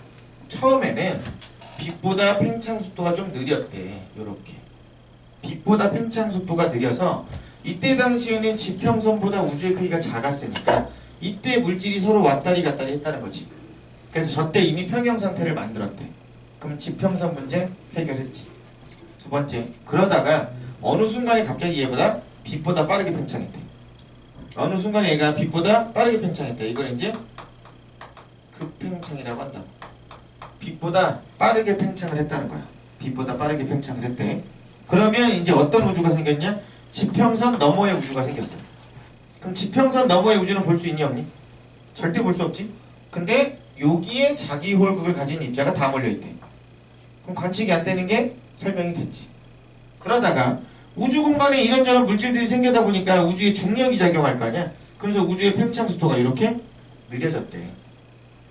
처음에는 빛보다 팽창 속도가 좀 느렸대. 요렇게 빛보다 팽창 속도가 느려서 이때 당시에는 지평선보다 우주의 크기가 작았으니까 이때 물질이 서로 왔다리 갔다리 했다는 거지. 그래서 저때 이미 평형 상태를 만들었대. 그럼 지평선 문제 해결했지. 두 번째, 그러다가 어느 순간에 갑자기 얘보다 빛보다 빠르게 팽창했대. 어느 순간에 얘가 빛보다 빠르게 팽창했대. 이걸 이제 급팽창이라고 한다고. 빛보다 빠르게 팽창을 했다는 거야. 빛보다 빠르게 팽창을 했대. 그러면 이제 어떤 우주가 생겼냐? 지평선 너머의 우주가 생겼어. 그럼 지평선 너머의 우주는 볼 수 있니 없니? 절대 볼 수 없지. 근데 여기에 자기 홀극을 가진 입자가 다 몰려있대. 그럼 관측이 안 되는 게 설명이 됐지. 그러다가 우주 공간에 이런저런 물질들이 생겨다 보니까 우주에 중력이 작용할 거 아니야? 그래서 우주의 팽창 속도가 이렇게 느려졌대.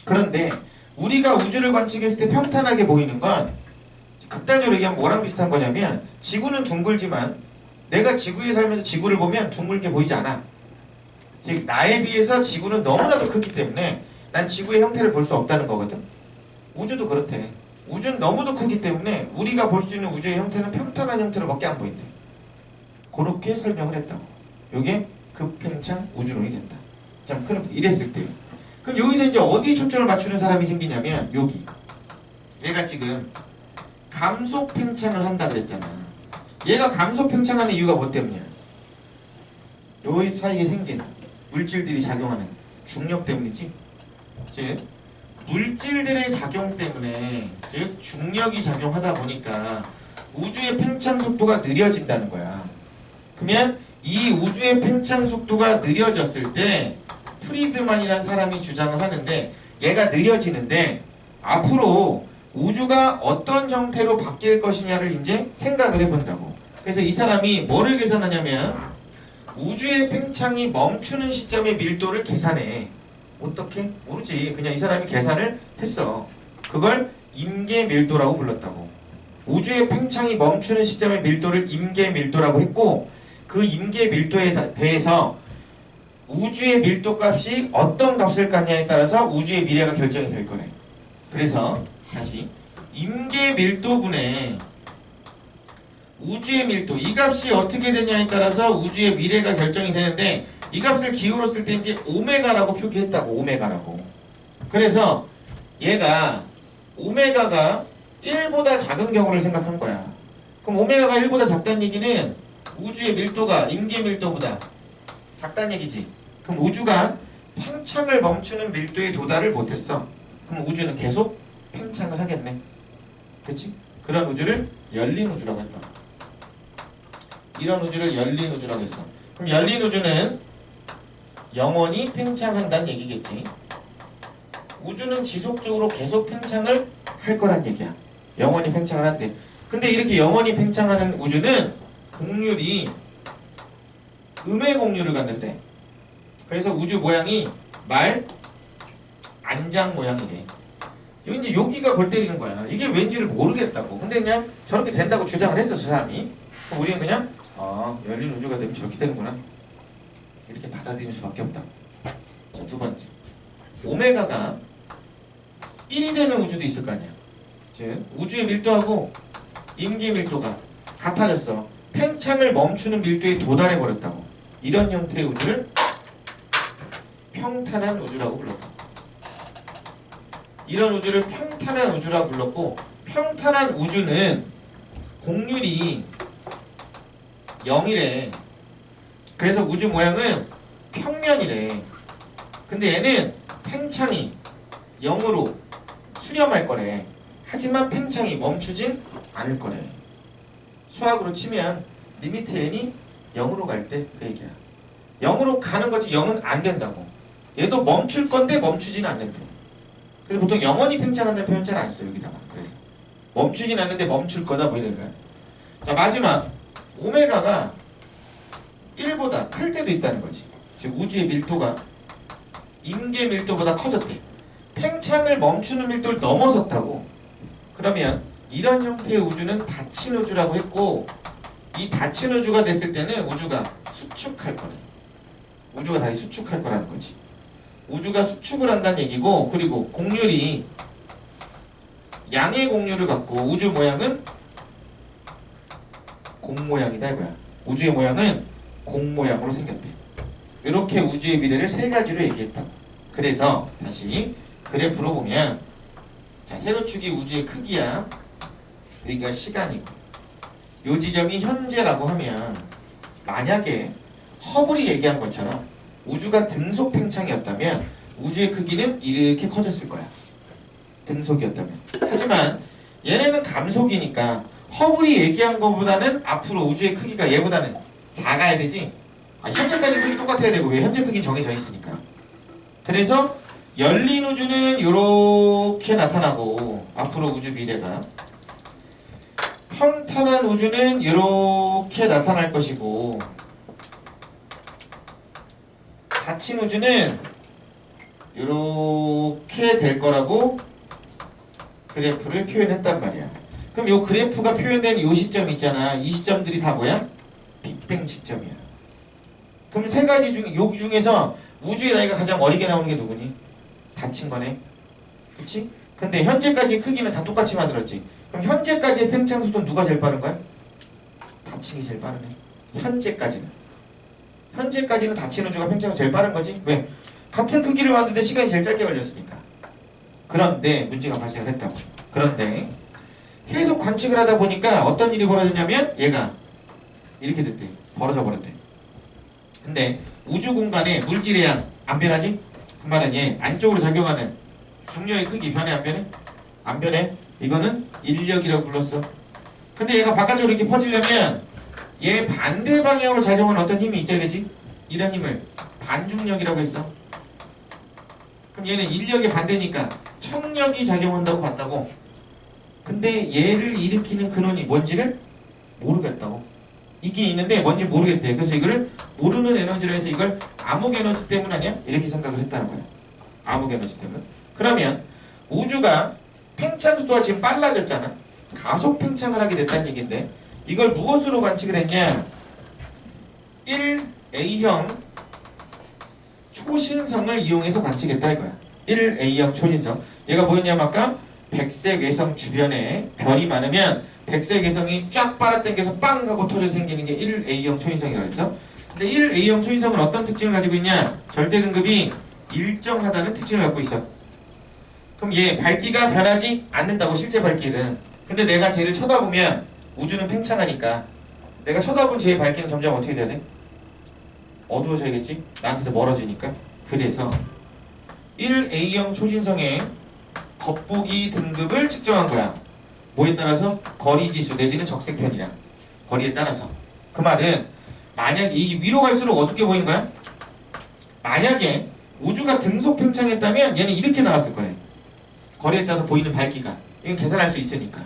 그런데 우리가 우주를 관측했을 때 평탄하게 보이는 건 극단적으로 얘기하면 뭐랑 비슷한 거냐면, 지구는 둥글지만 내가 지구에 살면서 지구를 보면 둥글게 보이지 않아. 즉 나에 비해서 지구는 너무나도 크기 때문에 난 지구의 형태를 볼 수 없다는 거거든. 우주도 그렇대. 우주는 너무도 크기 때문에 우리가 볼 수 있는 우주의 형태는 평탄한 형태로밖에 안 보인대. 그렇게 설명을 했다고. 이게 급팽창 우주론이 된다. 자, 그럼 이랬을 때, 그럼 여기서 이제 어디에 초점을 맞추는 사람이 생기냐면 여기. 얘가 지금 감속 팽창을 한다 그랬잖아. 얘가 감속 팽창하는 이유가 뭐 때문이야? 요 사이에 생긴 물질들이 작용하는 중력 때문이지. 즉 물질들의 작용 때문에, 즉 중력이 작용하다 보니까 우주의 팽창 속도가 느려진다는 거야. 그러면 이 우주의 팽창 속도가 느려졌을 때 프리드만이라는 사람이 주장을 하는데, 얘가 느려지는데 앞으로 우주가 어떤 형태로 바뀔 것이냐를 이제 생각을 해본다고. 그래서 이 사람이 뭐를 계산하냐면 우주의 팽창이 멈추는 시점의 밀도를 계산해. 어떻게? 모르지. 그냥 이 사람이 계산을 했어. 그걸 임계 밀도라고 불렀다고. 우주의 팽창이 멈추는 시점의 밀도를 임계 밀도라고 했고, 그 임계 밀도에 대해서 우주의 밀도 값이 어떤 값을 갖냐에 따라서 우주의 미래가 결정이 될 거래. 그래서 다시 임계 밀도분의 우주의 밀도, 이 값이 어떻게 되냐에 따라서 우주의 미래가 결정이 되는데, 이 값을 기호로 쓸 때 이제 오메가라고 표기했다고. 오메가라고. 그래서 얘가 오메가가 1보다 작은 경우를 생각한 거야. 그럼 오메가가 1보다 작다는 얘기는 우주의 밀도가 임계 밀도보다 작다는 얘기지. 그럼 우주가 팽창을 멈추는 밀도에 도달을 못했어. 그럼 우주는 계속 팽창을 하겠네. 그치? 그런 우주를 열린 우주라고 했다. 이런 우주를 열린 우주라고 했어. 그럼 열린 우주는 영원히 팽창한다는 얘기겠지. 우주는 지속적으로 계속 팽창을 할 거란 얘기야. 영원히 팽창을 한대. 근데 이렇게 영원히 팽창하는 우주는 곡률이 음의 곡률을 갖는데, 그래서 우주 모양이 말 안장 모양이래. 이제 여기가 골 때리는 거야. 이게 왠지를 모르겠다고. 근데 그냥 저렇게 된다고 주장을 했어, 저 사람이. 그럼 우리는 그냥 열린 우주가 되면 저렇게 되는구나, 이렇게 받아들일 수밖에 없다. 자, 두 번째, 오메가가 1이 되는 우주도 있을 거 아니야. 즉 우주의 밀도하고 임계 밀도가 같아졌어. 팽창을 멈추는 밀도에 도달해 버렸다고. 이런 형태의 우주를 평탄한 우주라고 불렀다. 이런 우주를 평탄한 우주라고 불렀고, 평탄한 우주는 곡률이 0이래. 그래서 우주 모양은 평면이래. 근데 얘는 팽창이 0으로 수렴할 거래. 하지만 팽창이 멈추진 않을 거래. 수학으로 치면 리미트 n이 0으로 갈 때 그 얘기야. 0으로 가는 거지 0은 안 된다고. 얘도 멈출 건데 멈추지는 않는 표. 그래서 보통 영원히 팽창한다는 표현 잘 안 써요, 여기다가. 그래서 멈추진 않는데 멈출 거다 뭐 이런 거야. 자, 마지막 오메가가 1보다 클 때도 있다는 거지. 즉 우주의 밀도가 임계 밀도보다 커졌대. 팽창을 멈추는 밀도를 넘어섰다고. 그러면 이런 형태의 우주는 닫힌 우주라고 했고, 이 닫힌 우주가 됐을 때는 우주가 수축할 거래. 우주가 다시 수축할 거라는 거지. 우주가 수축을 한다는 얘기고, 그리고 곡률이 양의 곡률을 갖고 우주 모양은 공 모양이다 이거야. 우주의 모양은 공 모양으로 생겼대. 이렇게 우주의 미래를 세 가지로 얘기했다. 그래서 다시 그래프로 보면, 자, 세로축이 우주의 크기야. 여기가 시간이고, 요 지점이 현재라고 하면, 만약에 허블이 얘기한 것처럼 우주가 등속 팽창이었다면 우주의 크기는 이렇게 커졌을 거야. 등속이었다면. 하지만 얘네는 감속이니까 허블이 얘기한 것보다는 앞으로 우주의 크기가 얘보다는 작아야 되지. 현재까지 크기 똑같아야 되고, 왜 현재 크기는 정해져 있으니까. 그래서 열린 우주는 이렇게 나타나고, 앞으로 우주 미래가 평탄한 우주는 이렇게 나타날 것이고, 닫힌 우주는 이렇게 될 거라고 그래프를 표현했단 말이야. 그럼 이 그래프가 표현된 이 시점 있잖아. 이 시점들이 다 뭐야? 빅뱅 시점이야. 그럼 세 가지 중에, 요 중에서 우주의 나이가 가장 어리게 나오는 게 누구니? 닫힌 거네. 그치? 근데 현재까지 크기는 다 똑같이 만들었지. 그럼 현재까지의 팽창 속도는 누가 제일 빠른 거야? 닫힌 게 제일 빠르네. 현재까지는 닫힌 우주가 팽창이 제일 빠른 거지. 왜? 같은 크기를 만드는데 시간이 제일 짧게 걸렸으니까. 그런데 문제가 발생을 했다고. 그런데 계속 관측을 하다 보니까 어떤 일이 벌어졌냐면, 얘가 이렇게 됐대. 벌어져 버렸대. 근데 우주 공간에 물질의 양 안 변하지? 그 말은 얘 안쪽으로 작용하는 중력의 크기 변해 안 변해? 안 변해. 이거는 인력이라고 불렀어. 근데 얘가 바깥쪽으로 이렇게 퍼지려면 얘 반대 방향으로 작용하는 어떤 힘이 있어야 되지? 이런 힘을 반중력이라고 했어. 그럼 얘는 인력의 반대니까 청력이 작용한다고 봤다고. 근데 얘를 일으키는 근원이 뭔지를 모르겠다고. 이게 있는데 뭔지 모르겠대. 그래서 이거를 모르는 에너지로 해서 이걸 암흑 에너지 때문 아니야? 이렇게 생각을 했다는 거야. 암흑 에너지 때문. 그러면 우주가 팽창 속도가 지금 빨라졌잖아. 가속 팽창을 하게 됐다는 얘기인데 이걸 무엇으로 관측을 했냐? 1A형 초신성을 이용해서 관측했다 이거야. 1A형 초신성. 얘가 뭐였냐면 아까 백색 외성 주변에 별이 많으면 백색 외성이 쫙 빨아당겨서 빵 하고 터져 생기는 게 1A형 초신성이라고 했어. 근데 1A형 초신성은 어떤 특징을 가지고 있냐? 절대 등급이 일정하다는 특징을 갖고 있어. 그럼 얘 밝기가 변하지 않는다고 실제 밝기는. 근데 내가 쟤를 쳐다보면 우주는 팽창하니까 내가 쳐다본 쟤의 밝기는 점점 어떻게 돼야 돼? 어두워져야겠지? 나한테서 멀어지니까. 그래서 1A형 초신성의 겉보기 등급을 측정한 거야. 뭐에 따라서? 거리지수 내지는 적색편이랑 거리에 따라서. 그 말은 만약 이 위로 갈수록 어둡게 보이는 거야? 만약에 우주가 등속 팽창했다면 얘는 이렇게 나왔을 거래. 거리에 따라서 보이는 밝기가. 이건 계산할 수 있으니까.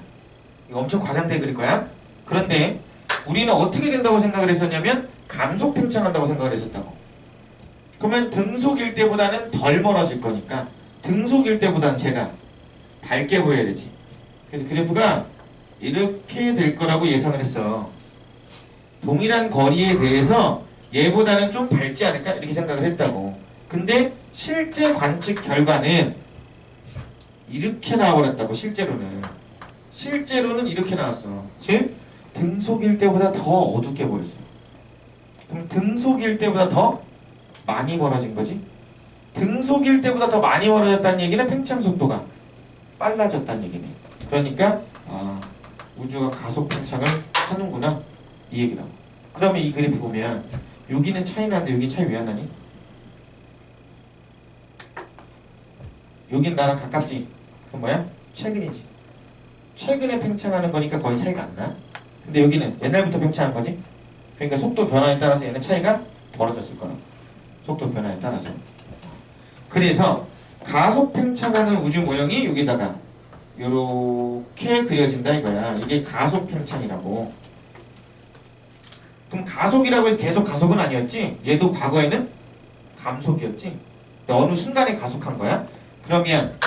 이거 엄청 과장되게 그릴 거야. 그런데 우리는 어떻게 된다고 생각을 했었냐면 감속 팽창한다고 생각을 했었다고. 그러면 등속일 때보다는 덜 멀어질 거니까 등속일 때보다는 제가 밝게 보여야 되지. 그래서 그래프가 이렇게 될 거라고 예상을 했어. 동일한 거리에 대해서 얘보다는 좀 밝지 않을까? 이렇게 생각을 했다고. 근데 실제 관측 결과는 이렇게 나와버렸다고. 실제로는 이렇게 나왔어. 즉 등속일 때보다 더 어둡게 보였어. 그럼 등속일 때보다 더 많이 멀어진 거지. 등속일 때보다 더 많이 멀어졌다는 얘기는 팽창 속도가 빨라졌다는 얘기네. 그러니까 우주가 가속 팽창을 하는구나 이 얘기라고. 그러면 이 그래프 보면 여기는 차이 나는데 여기 차이 왜 안 나니? 여긴 나랑 가깝지? 그건 뭐야? 최근이지. 최근에 팽창하는 거니까 거의 차이가 안 나. 근데 여기는 옛날부터 팽창한 거지? 그러니까 속도 변화에 따라서 얘는 차이가 벌어졌을 거라고. 속도 변화에 따라서. 그래서 가속 팽창하는 우주 모형이 여기다가 요렇게 그려진다 이거야. 이게 가속 팽창이라고. 그럼 가속이라고 해서 계속 가속은 아니었지? 얘도 과거에는 감속이었지? 근데 어느 순간에 가속한 거야? 그러면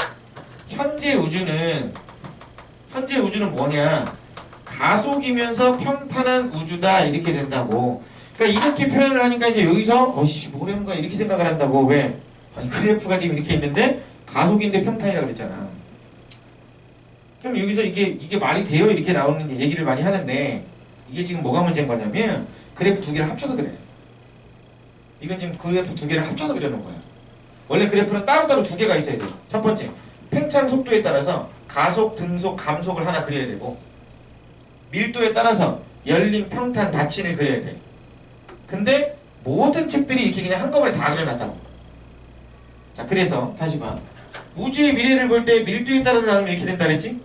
현재 우주는 뭐냐? 가속이면서 평탄한 우주다 이렇게 된다고. 그러니까 이렇게 표현을 하니까 이제 여기서 뭐라는 거야 이렇게 생각을 한다고. 왜? 아니 그래프가 지금 이렇게 있는데 가속인데 평탄이라고 그랬잖아. 그럼 여기서 이게 말이 돼요? 이렇게 나오는 얘기를 많이 하는데 이게 지금 뭐가 문제인 거냐면 그래프 두 개를 합쳐서 그래. 이건 지금 그래프 두 개를 합쳐서 그려놓은 거야. 원래 그래프는 따로따로 두 개가 있어야 돼. 첫 번째, 팽창 속도에 따라서 가속, 등속, 감속을 하나 그려야 되고 밀도에 따라서 열림, 평탄, 닫힘을 그려야 돼. 근데 모든 책들이 이렇게 그냥 한꺼번에 다 그려놨다고. 자, 그래서 다시 봐. 우주의 미래를 볼 때 밀도에 따라서 나누면 이렇게 된다 그랬지?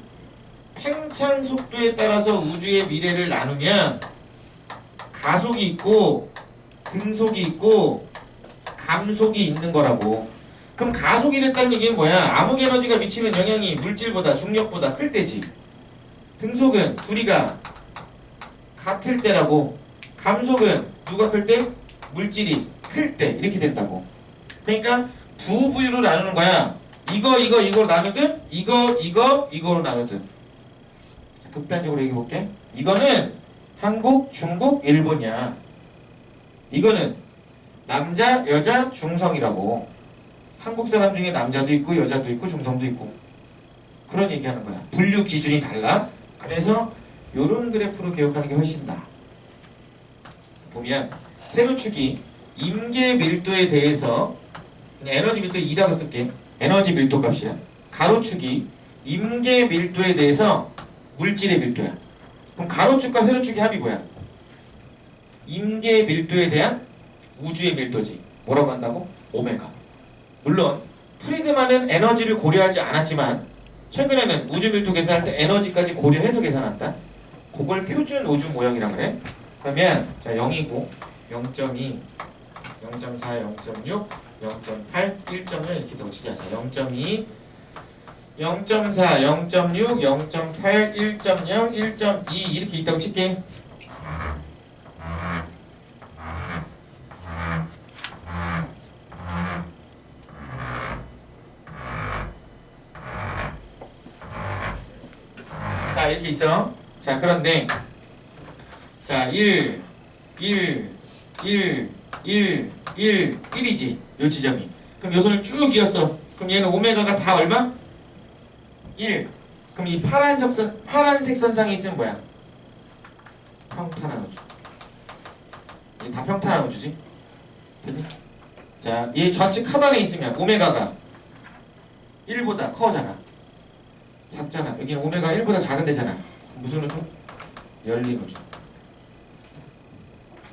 팽창 속도에 따라서 우주의 미래를 나누면 가속이 있고 등속이 있고 감속이 있는 거라고. 그럼 가속이 됐다는 얘기는 뭐야? 암흑 에너지가 미치는 영향이 물질보다 중력보다 클 때지. 등속은 둘이가 같을 때라고. 감속은 누가 클 때? 물질이 클 때. 이렇게 된다고. 그러니까 두 부류로 나누는 거야. 이거로 나누든 이거로 나누든. 자, 극단적으로 얘기해 볼게. 이거는 한국, 중국, 일본이야. 이거는 남자, 여자, 중성이라고. 한국 사람 중에 남자도 있고 여자도 있고 중성도 있고. 그런 얘기하는 거야. 분류 기준이 달라. 그래서 요런 그래프로 기억하는 게 훨씬 나아. 보면 세로축이 임계 밀도에 대해서 그냥 에너지 밀도 2라고 쓸게. 에너지 밀도 값이야. 가로축이 임계 밀도에 대해서 물질의 밀도야. 그럼 가로축과 세로축의 합이 뭐야? 임계 밀도에 대한 우주의 밀도지. 뭐라고 한다고? 오메가. 물론 프리드만은 에너지를 고려하지 않았지만 최근에는 우주 밀도 계산할 때 에너지까지 고려해서 계산한다. 그걸 표준 우주 모형이라 그래. 그러면 자 0이고 0.2, 0.4, 0.6, 0.8, 1.0 이렇게 더 치자. 자 0.2, 0.4, 0.6, 0.8, 1.0, 1.2 이렇게 있다고 칠게. 자 이렇게 있어. 자 그런데 자 1, 1, 1, 1, 1, 1이지 요 지점이. 그럼 요 선을 쭉 이었어. 그럼 얘는 오메가가 다 얼마? 1. 그럼 이 파란색 선상에 있으면 뭐야? 평탄한 우주. 얘 다 평탄한 우주지? 됐니? 자, 얘 좌측 하단에 있으면 오메가가 1보다 커잖아. 작잖아. 여기는 오메가 1보다 작은 데잖아. 무슨 우주? 열린 우주.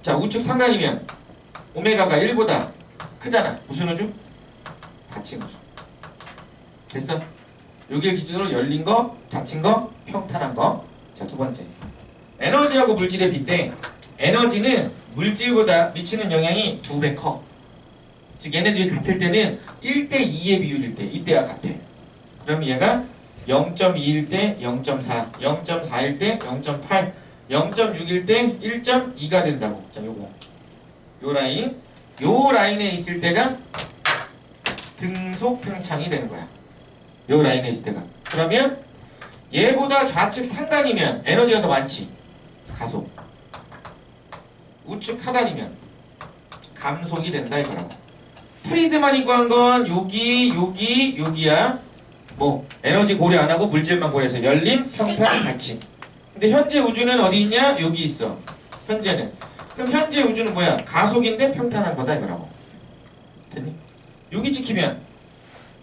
자, 우측 상단이면 오메가가 1보다 크잖아. 무슨 우주? 닫힌 우주. 됐어? 여기를 기준으로 열린 거, 닫힌 거, 평탄한 거. 자, 두 번째. 에너지하고 물질의 비인데 에너지는 물질보다 미치는 영향이 2배 커. 즉 얘네들이 같을 때는 1대2의 비율일 때 이때와 같아. 그럼 얘가 0.2일 때 0.4, 0.4일 때 0.8, 0.6일 때 1.2가 된다고. 자, 요거. 요 라인에 있을 때가 등속 팽창이 되는 거야. 요 라인에 있을 때가. 그러면 얘보다 좌측 상단이면 에너지가 더 많지. 가속. 우측 하단이면 감속이 된다 이거라고. 프리드만이 구한 건 여기야. 뭐 에너지 고려 안 하고 물질만 고려해서 열림, 평탄, 닫힘. 근데 현재 우주는 어디 있냐? 여기 있어. 현재는. 그럼 현재 우주는 뭐야? 가속인데 평탄한 거다 이거라고. 됐니? 여기 찍히면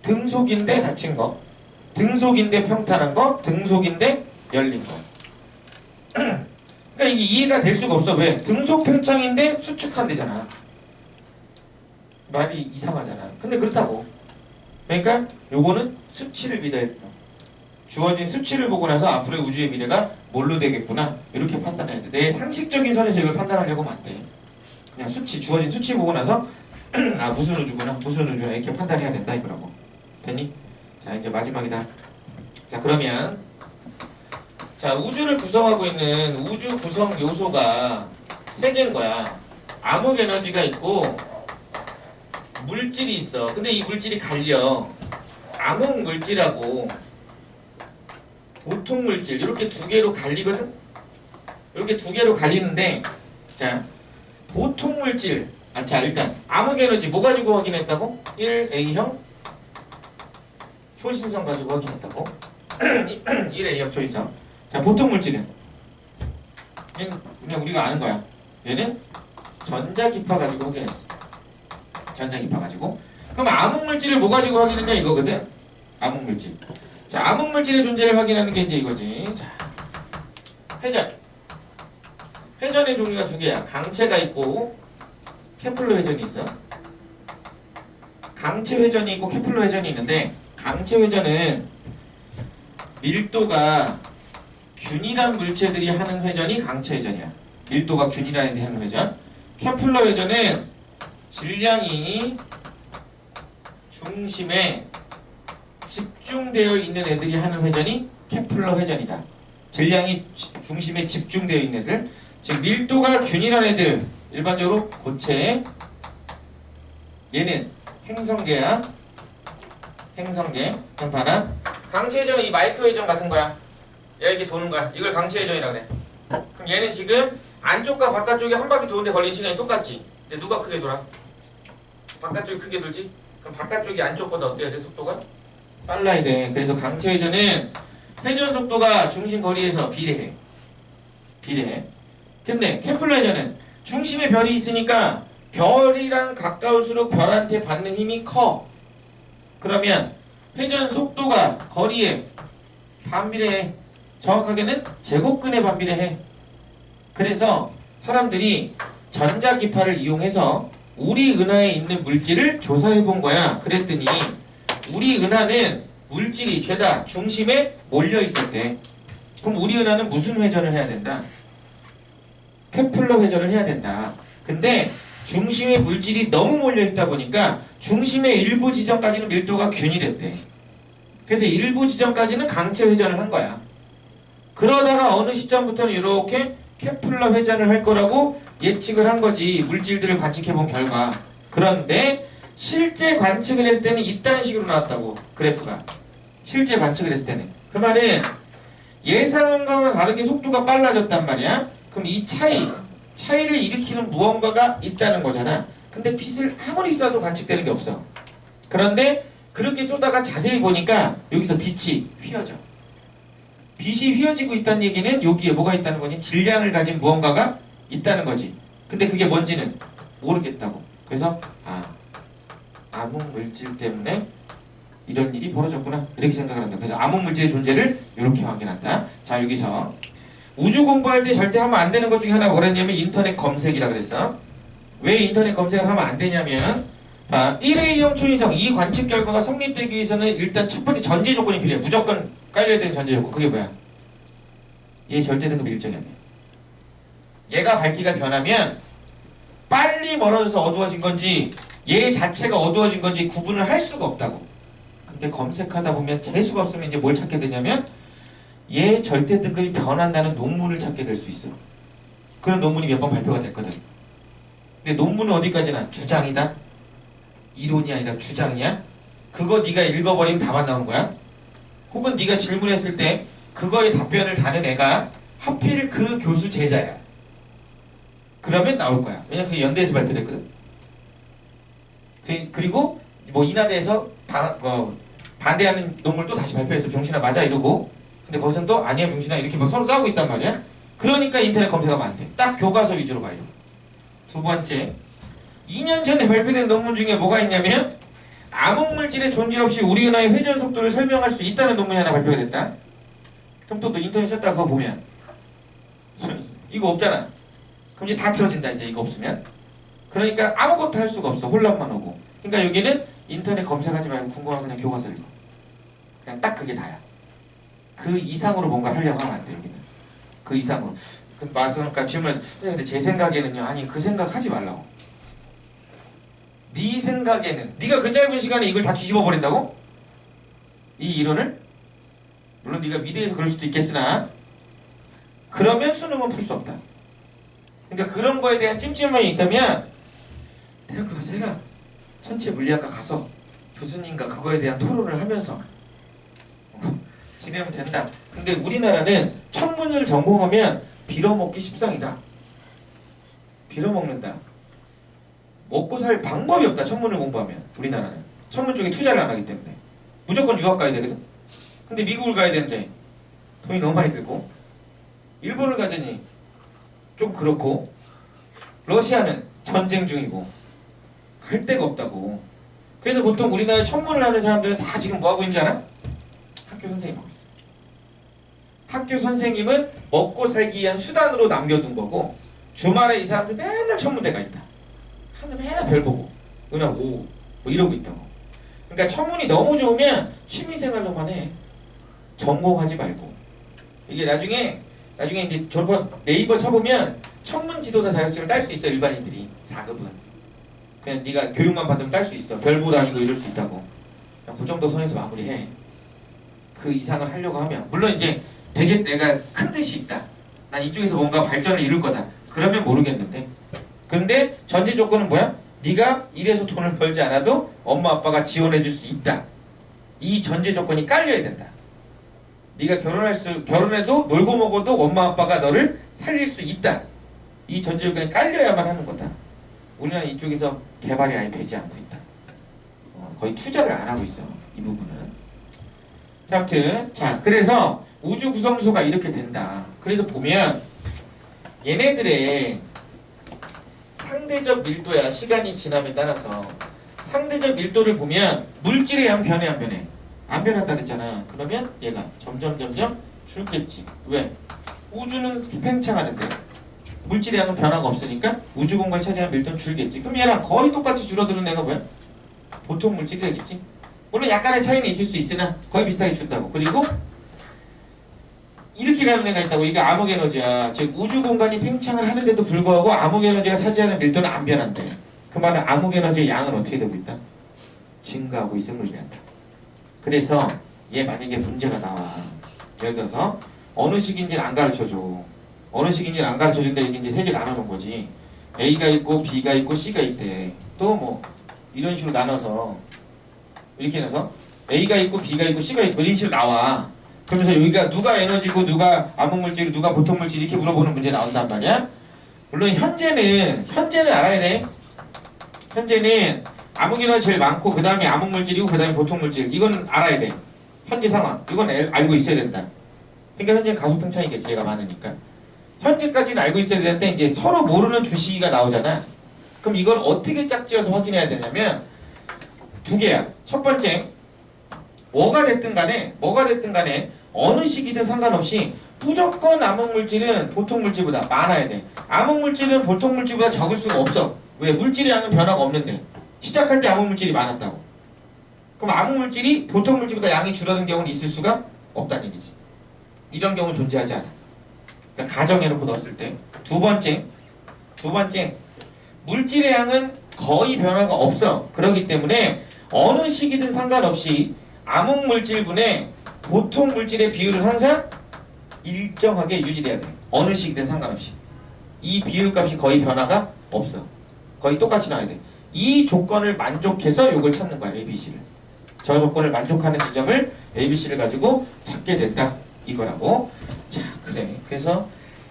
등속인데 닫힌 거, 등속인데 평탄한 거, 등속인데 열린 거. 그러니까 이게 이해가 될 수가 없어. 왜? 등속 팽창인데 수축한 데잖아. 말이 이상하잖아. 근데 그렇다고. 그러니까 요거는 수치를 믿어야 된다. 주어진 수치를 보고 나서 앞으로의 우주의 미래가 뭘로 되겠구나 이렇게 판단해야 돼. 내 상식적인 선에서 이걸 판단하려고 하면 안 돼. 그냥 수치, 주어진 수치 보고 나서 아 무슨 우주구나 무슨 우주나 이렇게 판단해야 된다 이거라고. 됐니? 자 이제 마지막이다. 자 그러면 자 우주를 구성하고 있는 우주 구성 요소가 3개인 거야. 암흑 에너지가 있고 물질이 있어. 근데 이 물질이 갈려. 암흑 물질하고 보통 물질 이렇게 2개로 갈리거든. 이렇게 2개로 갈리는데 자 보통 물질 자 일단 암흑 에너지 뭐 가지고 확인했다고? 1A형 초신성 가지고 확인했다고. 1A형 초신성. 자 보통 물질은 얘는 그냥 우리가 아는 거야. 얘는 전자기파 가지고 확인했어. 전자기파 가지고. 그럼 암흑 물질을 뭐 가지고 확인했냐 이거거든. 암흑 물질. 자 암흑 물질의 존재를 확인하는 게 이제 이거지. 자 회전. 회전의 종류가 2개야. 강체가 있고 케플러 회전이 있어. 강체 회전이 있고 케플러 회전이 있는데 강체 회전은 밀도가 균일한 물체들이 하는 회전이 강체 회전이야. 밀도가 균일한 애들이 하는 회전. 케플러 회전은 질량이 중심에 집중되어 있는 애들이 하는 회전이 케플러 회전이다. 질량이 중심에 집중되어 있는 애들, 즉 밀도가 균일한 애들, 일반적으로 고체. 얘는 행성계야. 행성계. 그럼 봐라. 강체 회전은 이 마이크 회전 같은 거야. 얘가 이렇게 도는 거야. 이걸 강체 회전이라고 그래. 그럼 얘는 지금 안쪽과 바깥쪽에 한 바퀴 도는데 걸리는 시간이 똑같지. 근데 누가 크게 돌아? 바깥쪽이 크게 돌지? 그럼 바깥쪽이 안쪽보다 어때야 돼? 속도가? 빨라야 돼. 그래서 강체 회전은 회전 속도가 중심 거리에서 비례해. 비례해. 근데 케플러 회전은 중심에 별이 있으니까 별이랑 가까울수록 별한테 받는 힘이 커. 그러면 회전 속도가 거리에 반비례해. 정확하게는 제곱근에 반비례해. 그래서 사람들이 전자기파를 이용해서 우리 은하에 있는 물질을 조사해 본 거야. 그랬더니 우리 은하는 물질이 죄다 중심에 몰려 있었대. 그럼 우리 은하는 무슨 회전을 해야 된다? 케플러 회전을 해야 된다. 근데 중심에 물질이 너무 몰려 있다 보니까 중심의 일부 지점까지는 밀도가 균일했대. 그래서 일부 지점까지는 강체 회전을 한 거야. 그러다가 어느 시점부터는 이렇게 케플러 회전을 할 거라고 예측을 한 거지. 물질들을 관측해 본 결과. 그런데 실제 관측을 했을 때는 이딴 식으로 나왔다고. 그래프가. 실제 관측을 했을 때는. 그 말은 예상한 거와 다르게 속도가 빨라졌단 말이야. 그럼 이 차이를 일으키는 무언가가 있다는 거잖아. 근데 빛을 아무리 쏴도 관측되는 게 없어. 그런데 그렇게 쏘다가 자세히 보니까 여기서 빛이 휘어져. 빛이 휘어지고 있다는 얘기는 여기에 뭐가 있다는 거니? 질량을 가진 무언가가 있다는 거지. 근데 그게 뭔지는 모르겠다고. 그래서 암흑 물질 때문에 이런 일이 벌어졌구나 이렇게 생각을 한다. 그래서 암흑 물질의 존재를 이렇게 확인한다. 자, 여기서 우주 공부할 때 절대 하면 안 되는 것 중에 하나가 뭐랬냐면 인터넷 검색이라 그랬어. 왜 인터넷 검색을 하면 안 되냐면 1A형 초이성 이 관측 결과가 성립되기 위해서는 일단 첫 번째 전제 조건이 필요해. 무조건 깔려야 되는 전제 조건. 그게 뭐야? 얘 절대 등급 일정이야. 얘가 밝기가 변하면 빨리 멀어져서 어두워진 건지 얘 자체가 어두워진 건지 구분을 할 수가 없다고. 근데 검색하다 보면 재수가 없으면 이제 뭘 찾게 되냐면 얘 절대 등급이 변한다는 논문을 찾게 될 수 있어. 그런 논문이 몇 번 발표가 됐거든. 근데 논문은 어디까지나 주장이다? 이론이 아니라 주장이야? 그거 네가 읽어버리면 답안 나오는 거야? 혹은 네가 질문했을 때 그거에 답변을 다는 애가 하필 그 교수 제자야. 그러면 나올 거야. 왜냐면 그게 연대에서 발표됐거든. 그리고 뭐 인하대에서 반대하는 논문을 또 다시 발표해서 병신아 맞아 이러고, 근데 거기서는 또 아니야 병신아 이렇게 막 서로 싸우고 있단 말이야. 그러니까 인터넷 검색하면 안 돼. 딱 교과서 위주로 봐요. 두 번째, 2년 전에 발표된 논문 중에 뭐가 있냐면 암흑물질의 존재 없이 우리 은하의 회전 속도를 설명할 수 있다는 논문이 하나 발표가 됐다. 그럼 또 너 인터넷 쳤다가 그거 보면 이거 없잖아. 그럼 이제 다 틀어진다. 이제 이거 없으면. 그러니까 아무것도 할 수가 없어. 혼란만 오고. 그러니까 여기는 인터넷 검색하지 말고 궁금하면 그냥 교과서 읽어. 그냥 딱 그게 다야. 그 이상으로 뭔가 하려고 하면 안 돼. 여기는 그 이상으로. 그러니까 질문에 근데 제 생각에는요. 아니 그 생각 하지 말라고. 네 생각에는 네가 그 짧은 시간에 이걸 다 뒤집어 버린다고? 이 이론을? 물론 네가 미래에서 그럴 수도 있겠으나 그러면 수능은 풀 수 없다. 그러니까 그런 거에 대한 찜찜함이 있다면 대학교 가서 해라. 천체 물리학과 가서 교수님과 그거에 대한 토론을 하면서 지내면 된다. 근데 우리나라는 천문을 전공하면 빌어먹기 십상이다. 빌어먹는다. 먹고 살 방법이 없다. 천문을 공부하면. 우리나라는 천문 쪽에 투자를 안 하기 때문에 무조건 유학 가야 되거든. 근데 미국을 가야 되는데 돈이 너무 많이 들고, 일본을 가자니 좀 그렇고, 러시아는 전쟁 중이고 할 데가 없다고. 그래서 보통 우리나라에 천문을 하는 사람들은 다 지금 뭐하고 있는지 알아? 학교 선생님하고 있어. 학교 선생님은 먹고 살기 위한 수단으로 남겨둔 거고, 주말에 이 사람들 맨날 천문대가 있다. 하늘 맨날 별 보고 은하 오 뭐 이러고 있다고. 그러니까 천문이 너무 좋으면 취미생활로만 해. 전공하지 말고. 이게 나중에 이제 저번 네이버 쳐보면 천문 지도사 자격증을 딸 수 있어. 일반인들이 4급은. 그냥 네가 교육만 받으면 딸 수 있어. 별 보고 다니고 이럴 수 있다고. 그냥 그 정도 선에서 마무리해. 그 이상을 하려고 하면, 물론 이제 되게 내가 큰 뜻이 있다. 난 이쪽에서 뭔가 발전을 이룰 거다. 그러면 모르겠는데. 그런데 전제 조건은 뭐야? 네가 이래서 돈을 벌지 않아도 엄마 아빠가 지원해 줄 수 있다. 이 전제 조건이 깔려야 된다. 네가 결혼해도 놀고 먹어도 엄마 아빠가 너를 살릴 수 있다. 이 전제 조건이 깔려야만 하는 거다. 우리는 이쪽에서 개발이 아예 되지 않고 있다. 거의 투자를 안 하고 있어. 이 부분은. 자, 아무튼 그래서 우주 구성소가 이렇게 된다. 그래서 보면 얘네들의 상대적 밀도야. 시간이 지남에 따라서 상대적 밀도를 보면 물질의 양 변해 안 변해? 안 변한다 그랬잖아. 그러면 얘가 점점 줄겠지. 왜? 우주는 팽창하는데 물질의 양은 변화가 없으니까 우주 공간이 차지하는 밀도는 줄겠지. 그럼 얘랑 거의 똑같이 줄어드는 애가 뭐야? 보통 물질이 되겠지. 물론 약간의 차이는 있을 수 있으나 거의 비슷하게 준다고. 그리고 이렇게 가는 애가 있다고. 이게 암흑 에너지야. 즉 우주 공간이 팽창을 하는데도 불구하고 암흑 에너지가 차지하는 밀도는 안 변한대. 그 말은 암흑 에너지의 양은 어떻게 되고 있다? 증가하고 있음을 의미한다. 그래서 얘 만약에 문제가 나와. 예를 들어서 어느 식인지는 안 가르쳐줘. 어느 식인지는 안 가르쳐준다. 이게 이제 세 개 나눠놓은 거지. A가 있고 B가 있고 C가 있대. 또 뭐 이런 식으로 나눠서 이렇게 해서 A가 있고 B가 있고 C가 있고 이런 식으로 나와. 그러면서 여기가 누가 에너지고 누가 암흑물질이고 누가 보통물질 이렇게 물어보는 문제 나온단 말이야. 물론 현재는 알아야 돼. 현재는 암흑에너지 제일 많고 그 다음에 암흑물질이고 그 다음에 보통물질. 이건 알아야 돼. 현재 상황. 이건 알고 있어야 된다. 그러니까 현재는 가속팽창이겠지. 얘가 많으니까. 현재까지는 알고 있어야 되는데 이제 서로 모르는 두 시기가 나오잖아. 그럼 이걸 어떻게 짝지어서 확인해야 되냐면 두 개야. 첫 번째, 뭐가 됐든 간에 어느 시기든 상관없이 무조건 암흑물질은 보통물질보다 많아야 돼. 암흑물질은 보통물질보다 적을 수가 없어. 왜? 물질의 양은 변화가 없는데. 시작할 때 암흑물질이 많았다고. 그럼 암흑물질이 보통물질보다 양이 줄어든 경우는 있을 수가 없다는 얘기지. 이런 경우는 존재하지 않아. 그러니까 가정해놓고 넣었을 때. 두 번째, 물질의 양은 거의 변화가 없어. 그렇기 때문에 어느 시기든 상관없이 암흑물질분의 보통물질의 비율은 항상 일정하게 유지돼야 돼. 어느 시기든 상관없이. 이 비율값이 거의 변화가 없어. 거의 똑같이 나와야 돼. 이 조건을 만족해서 이걸 찾는 거야. ABC를. 저 조건을 만족하는 지점을 ABC를 가지고 찾게 됐다. 이거라고. 자, 그래. 그래서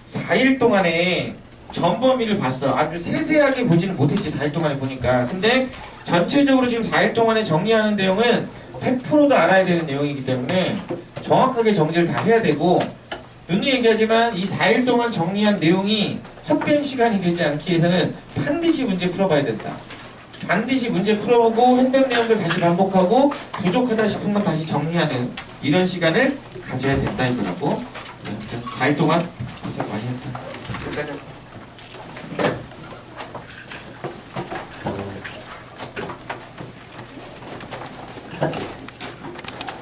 4일 동안에 전 범위를 봤어. 아주 세세하게 보지는 못했지. 4일 동안에 보니까. 근데 전체적으로 지금 4일 동안에 정리하는 내용은 100%도 알아야 되는 내용이기 때문에 정확하게 정리를 다 해야 되고, 눈이 얘기하지만 이 4일 동안 정리한 내용이 헛된 시간이 되지 않기 위해서는 반드시 문제 풀어봐야 된다. 반드시 문제 풀어보고 했던 내용들 다시 반복하고 부족하다 싶은 건 다시 정리하는 이런 시간을 가져야 된다 이거라고. 4일 동안 고생 많이 했다. 여기까지.